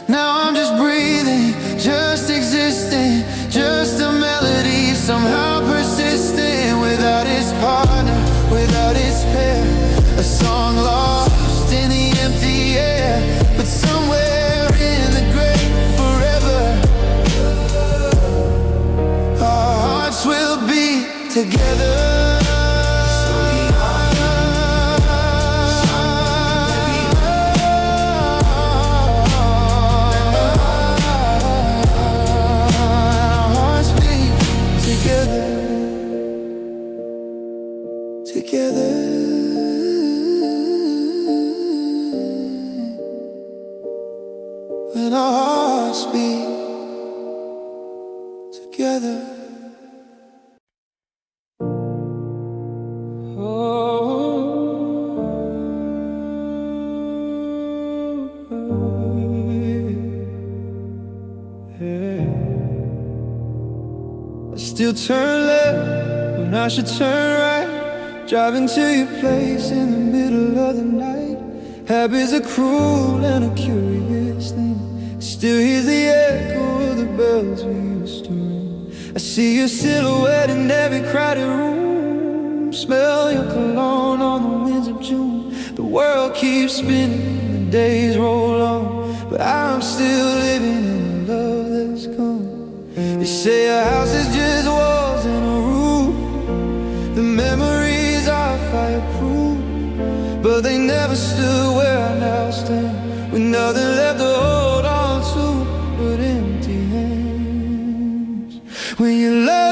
Now I'm just breathing, just existing, just a melody somehow persisting, without its partner, without its pair, a song lost in the empty air, but somewhere in the great forever, our hearts will be together. When our hearts beat together. I still turn left when I should turn right, driving to your place in the middle of the night. Habits are cruel and a curious thing, still hears the echo of the bells we used to ring. I see your silhouette in every crowded room, smell your cologne on the winds of June. The world keeps spinning, the days roll on, but I'm still living in the love that's gone. They say a house is just walls and a roof, the memories are fireproof, but they never stood where I now stand, with nothing left to hold on to but empty hands. When you love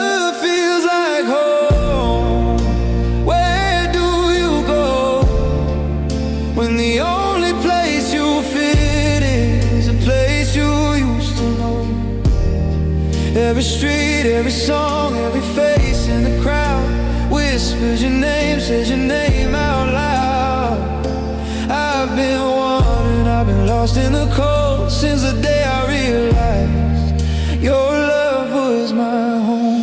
Every street, every song, every face in the crowd whispers your name, says your name out loud. I've been wandering, I've been lost in the cold since the day I realized your love was my home.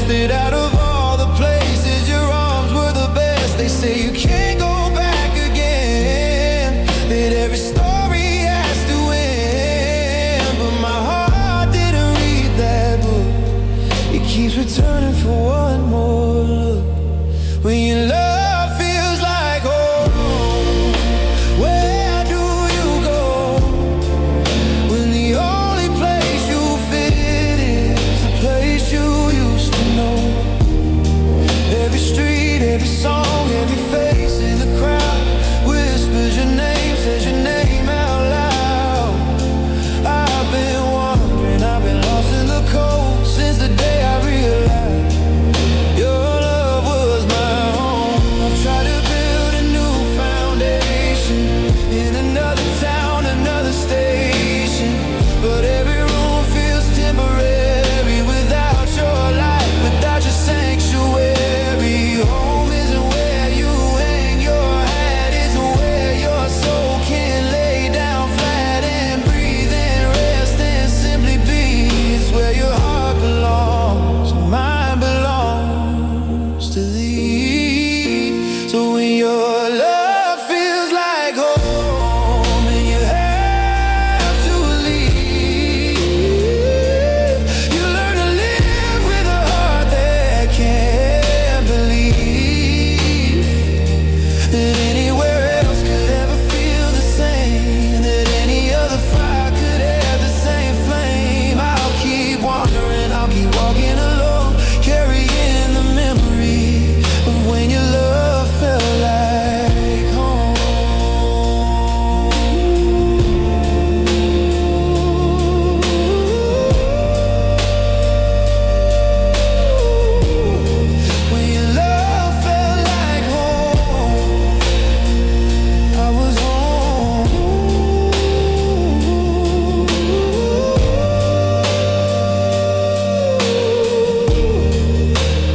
That out of all the places, your arms were the best. They say you can't go back again, that every story has to end. But my heart didn't read that book. It keeps returning for one more look. When your love feels like home, where do you go? When the only place you fit is the place you used to know. Every street, every song, every face in the crowd whispers your name, says your name out loud. I've been wandering, I've been lost in the cold since the day I realized your love was my home. I've tried to build a new foundation in another town, another station, but every room feels temporary without your light, without your sanctuary. Home isn't where you hang your hat, isn't where your soul can lay down flat and breathe and rest and simply be. It's where your heart belongs, and mine belongs to thee. So when your love feels like home and you have to leave, you learn to live with a heart that can't believe that anywhere else could ever feel the same, that any other fire could have the same flame. I'll keep wandering, I'll keep walking alone, carrying the memory of when your love felt like home. When your love felt like home, I was home.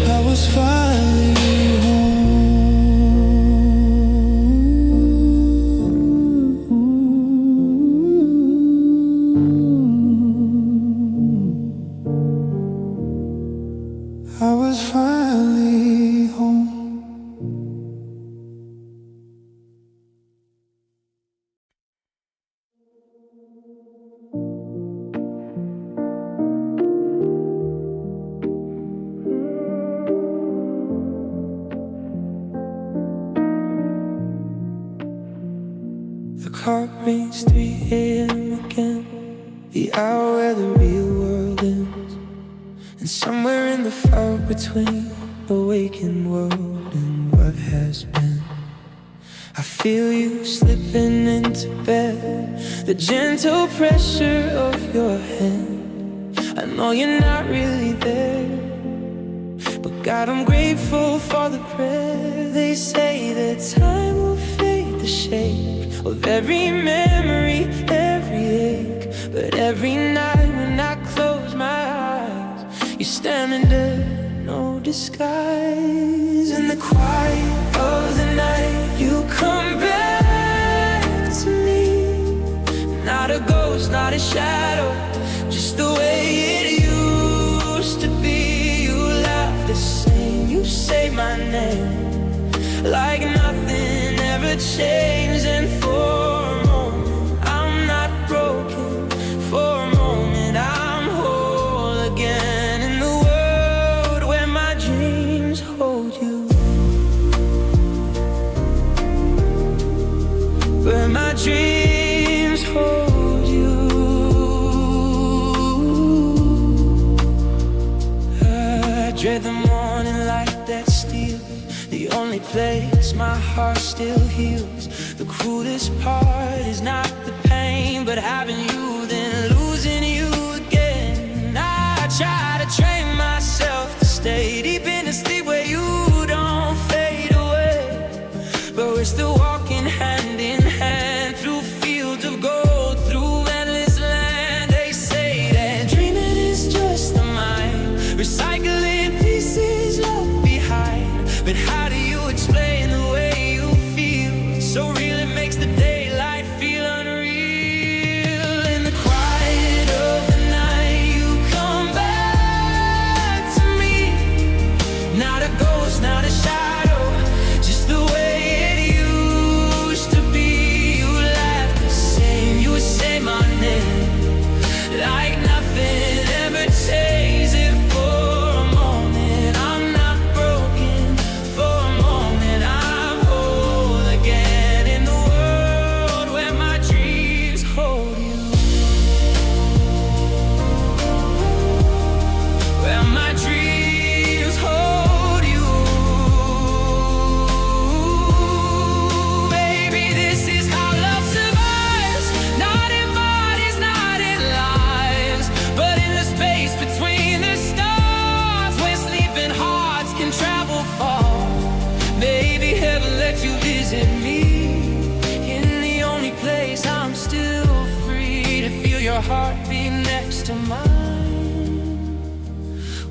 I was finally home. I was finally home. The clock rings 3 a.m. again, the hour where the real world ends. And somewhere in the fog between the waking world and what has been, I feel you slipping into bed, the gentle pressure of your hand. I know you're not really there, but God, I'm grateful for the prayer. They say that time will fade the shape of every memory, every ache, but every night when I close my eyes, you're standing there, no disguise. In the quiet of the night, you come back to me. Not a ghost, not a shadow, just the way it used to be. You laugh the same, you say my name like nothing ever changed. And for a moment, I'm not broken. For a moment, I'm whole again in the world where my dreams hold you. my heart still heals. The cruelest part is not the pain, but having you, then losing you again. I try to train myself to stay deep in the sleep where you don't fade away, but we're still walking hand in hand through fields of gold, through endless land. They say that dreaming is just the mind, recycling pieces left behind. But how do you explain the way you feel? It's so real it makes the daylight feel unreal. In the quiet of the night you come back to me, not a ghost, not a shadow, just the way it used to be. You laugh the same, you would say my name like nothing ever changed. It for a moment, I'm not broken. For a moment, I'm whole again in the world where my dreams hold you. Where my dreams hold you. Baby, this is how love survives. Not in bodies, not in lives, but in the space between the stars, where sleeping hearts can travel far. Maybe heaven let you visit me in the only place I'm still free to feel your heartbeat next to mine.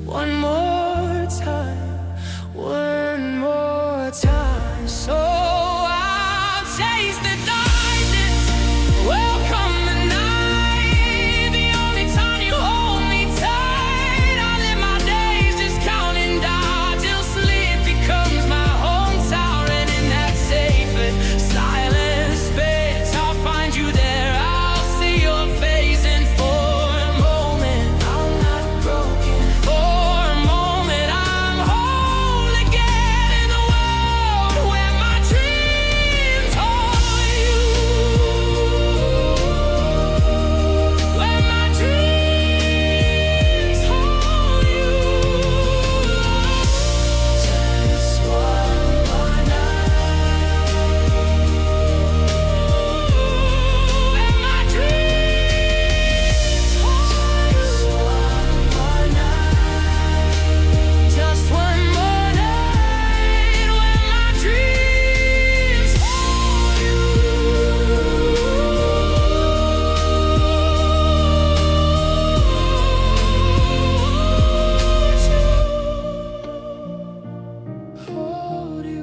One more time, one more time. So I'll chase the darkness, welcome the night. The only time you hold me tight, I live my days just counting down till sleep becomes my home tower. And in that sacred silent space, I'll find you there, I'll see your face. And for a moment, I'm not broken. For a moment, I'm whole again in the world where my dreams hold you. Where my dreams hold you. Just one more night. Where my dreams hold you. Just one more night where my dreams hold you. Hold you. Hold you.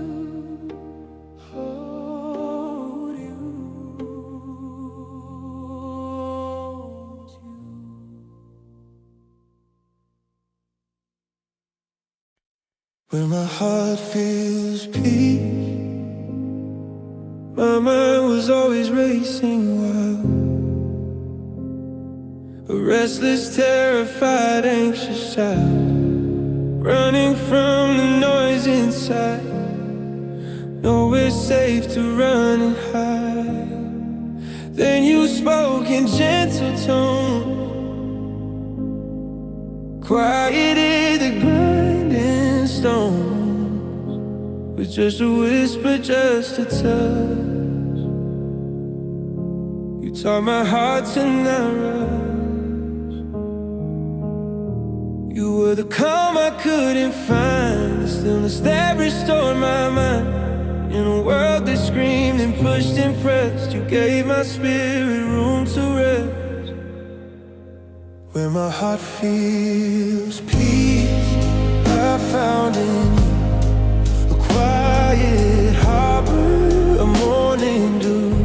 Hold you. Where my heart feels peace, my mind was always racing wild, a restless, terrified, anxious child, running from the noise inside. Nowhere safe to run and hide. Then you spoke in gentle tone, quieted the grinding stones with just a whisper, just a touch. You taught my heart to not rush. You were the calm I couldn't find, the stillness that restored my mind. In a world that screamed and pushed and pressed, you gave my spirit room to rest. Where my heart feels peace, I found in you a quiet harbor, a morning dew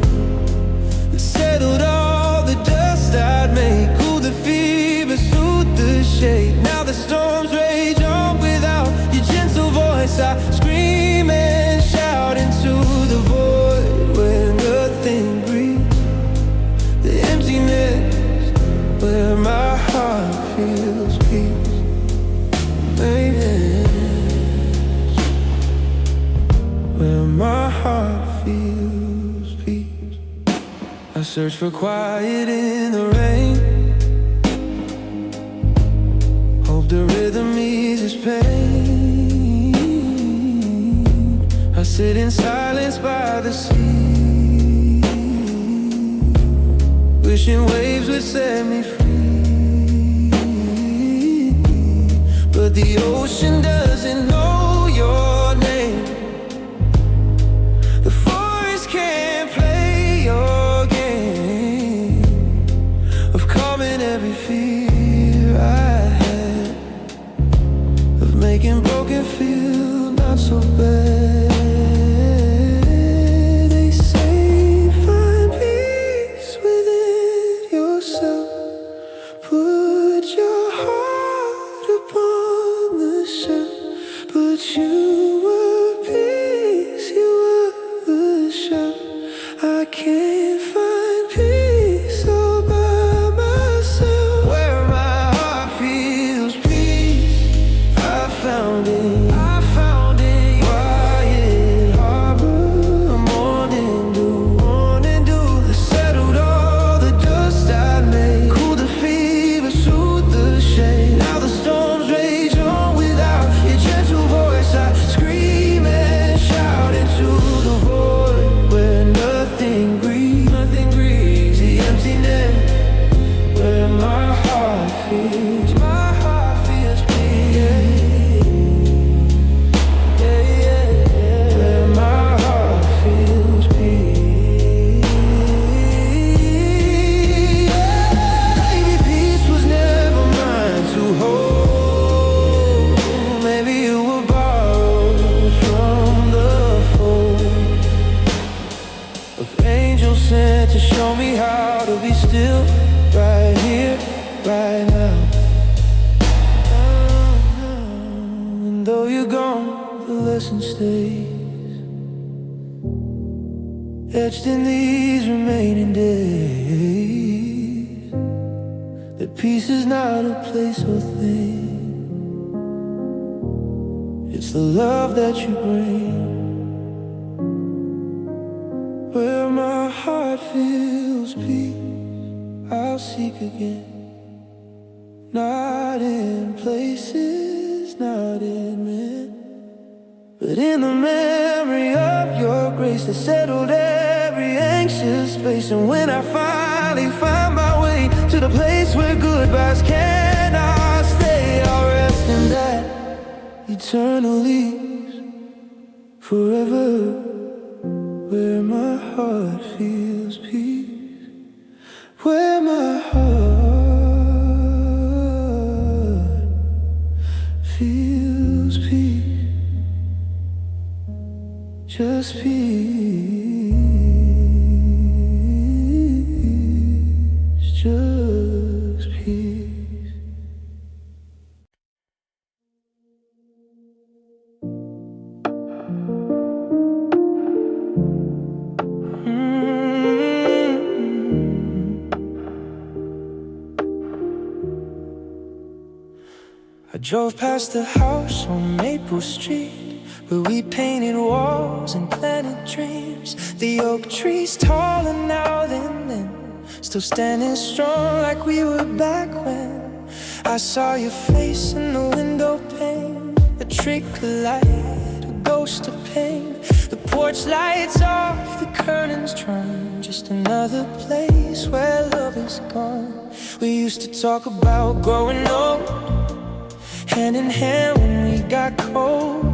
that settled all the dust I'd made, cooled the fever, soothed the shade. Now the storms rage on without your gentle voice. I scream and shout into the void where nothing breathes, the emptiness where my heart feels peace. Maybe where my heart feels peace. I search for quiet in the rain, hope the rhythm eases pain. I sit in silence by the sea, wishing waves would set me free. But the ocean doesn't know your name. The forest can't play your game of calming every fear I had, of making broken feel not so bad. They say find peace within yourself. Put your heart upon the shelf. But you were peace, you were the shelf. I can't find peace all by myself. Where my heart feels peace, I found it. To show me how to be still right here, right now. And though you're gone, the lesson stays etched in these remaining days. That peace is not a place or thing, it's the love that you bring. Where my heart feels peace, I'll seek again. Not in places, not in men, but in the memory of your grace that settled every anxious space. And when I finally find my way to the place where goodbyes cannot stay, I'll rest in that eternally, forever. Where my heart feels peace, where my heart feels peace, just peace, just peace. I drove past the house on Maple Street, where we painted walls and planted dreams. The oak trees taller now than then, still standing strong like we were back when. I saw your face in the window pane, a trick of light, a ghost of pain. The porch lights off, the curtains drawn, just another place where love is gone. We used to talk about growing old, hand in hand when we got cold.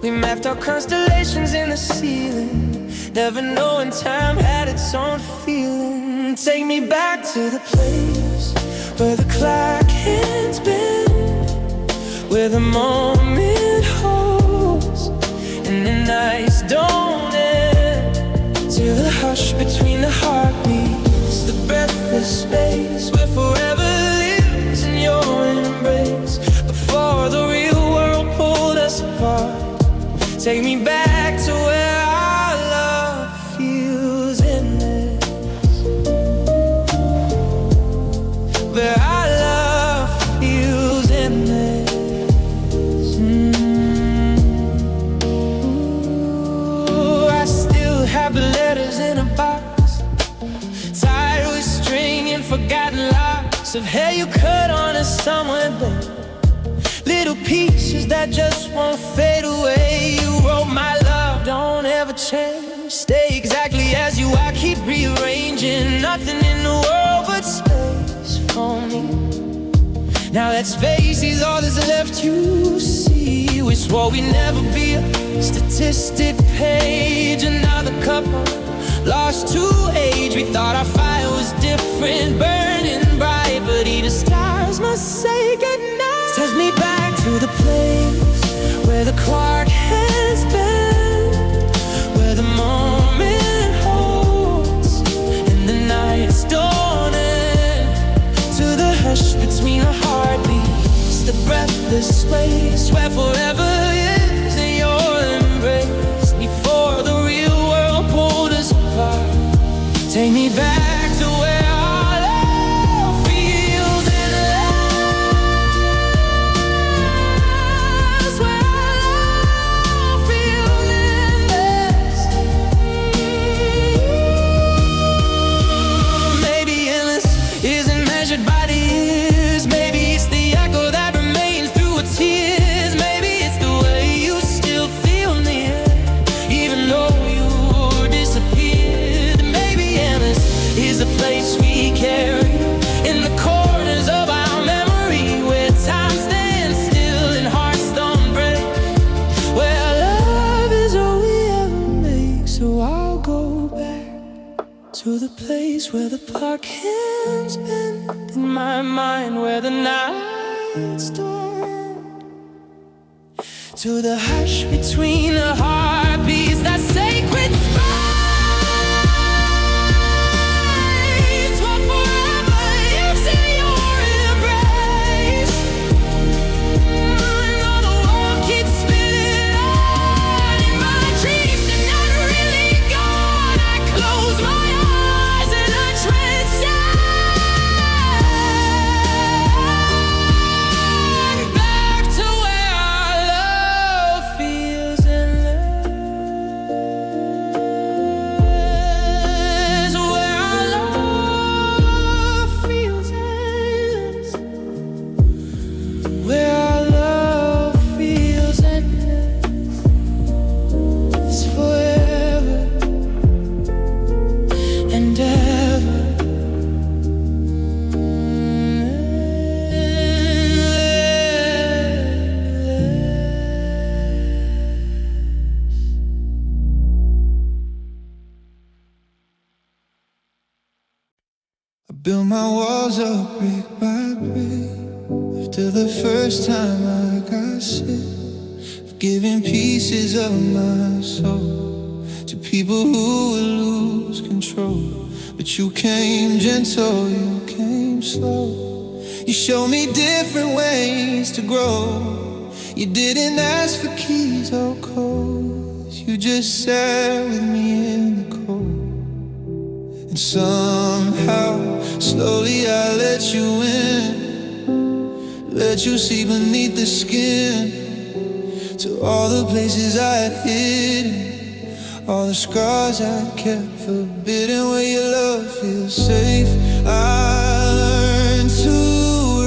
We mapped our constellations in the ceiling, never knowing time had its own feeling. Take me back to the place where the clock hands bend, where the moment holds and the nights don't end, till the hush between the heartbeats, the breathless space where forever lives in your embrace. Before the real world pulled us apart, take me back to where our love feels endless, where our love feels endless. Ooh, I still have the letters in a box, tied with string and forgotten locks of hair you cut on a summer day. Little pieces that just won't fade away. You wrote my love don't ever change. Stay exactly as you are, keep rearranging. Nothing in the world but space for me. Now that space is all that's left to see. We swore we'd never be a statistic page. Another couple lost to age. We thought our fire was different, burning bright, but even stars must say goodnight. Takes me back to the place where the clock has been, where the moment holds and the night's dawning. To the hush between our heartbeats, the breathless space where forever is in your embrace. Before the real world pulled us apart, take me back to where our love feels endless, where our love feels endless. Maybe endless isn't measured by the years. Maybe it's the echo that remains through our tears. Maybe it's the way you still feel near, even though you disappeared. Maybe endless is a place we carry in the corners of our memory, where time stands still and hearts don't break, where love is all we ever make. So I'll go back to the place where the park hands bend in my mind, where the night's dawn. To the hush between the heartbeats, that sacred space where forever lives in your embrace. Though the world keeps spinning on in my dreams, they're not really gone. I close my eyes and I transcend back to where our love feels endless, where our love feels endless, where our love feels endless. It's forever and ever. I built my walls up brick by brick. After the first time I got sick of giving pieces of my soul to people who would lose control. But you came gentle, you came slow. You showed me different ways to grow. You didn't ask for keys or codes. You just sat with me in the cold. And somehow, slowly I let you in, let you see beneath the skin, to all the places I had hidden, all the scars I kept forbidden. Where your love feels safe, I learned to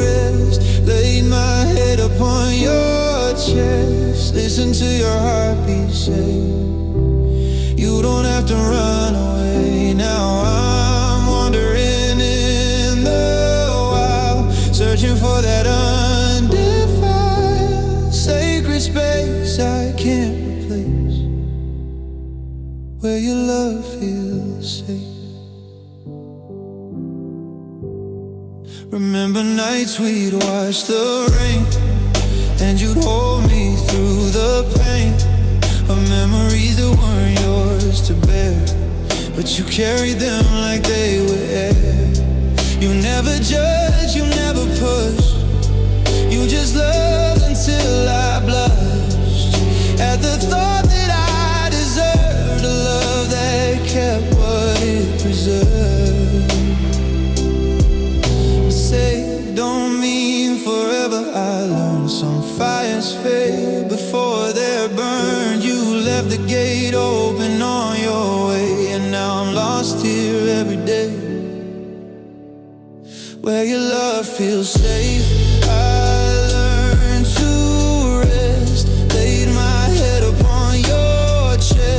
rest, laid my head upon your chest, listen to your heartbeat say, you don't have to run away. Now I'm wandering in the wild, searching for that undefiled sacred space I can't replace, where your love feels safe. Remember nights we'd watch the rain, and you'd hold me through the pain of memories that weren't yours to bear, but you carried them like they were air. You never judged, you never pushed, you just loved until I blushed at the thought that I deserved a love that kept what it preserved. Saved don't mean forever. I learned some fires fade before they're burned. You left the gate open on your way, and now I'm lost here every day, where your love feels safe. I learned to rest, laid my head upon your chest,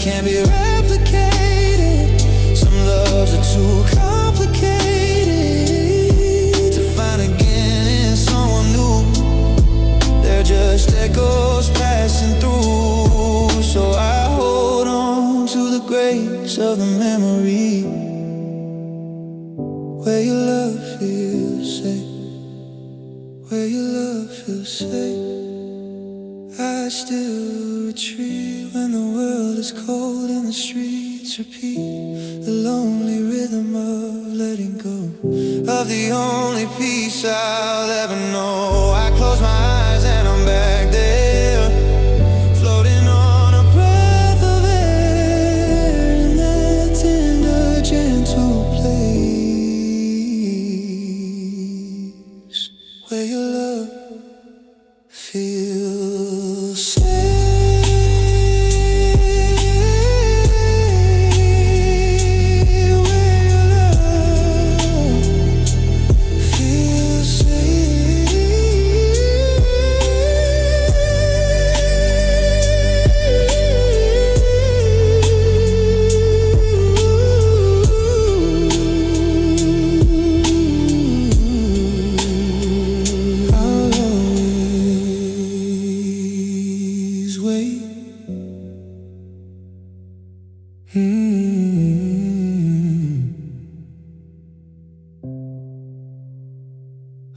can't be replicated. Some loves are too complicated to find again in someone new. They're just echoes passing through. So I hold on to the grace of the memory where your love feels safe, where your love feels safe. I still retreat when the world is cold and the streets repeat the lonely rhythm of letting go of the only peace I'll ever know. I close my eyes and I'm back there, floating on a breath of air in that tender, gentle place where your love feels safe.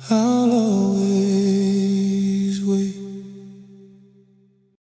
I'll always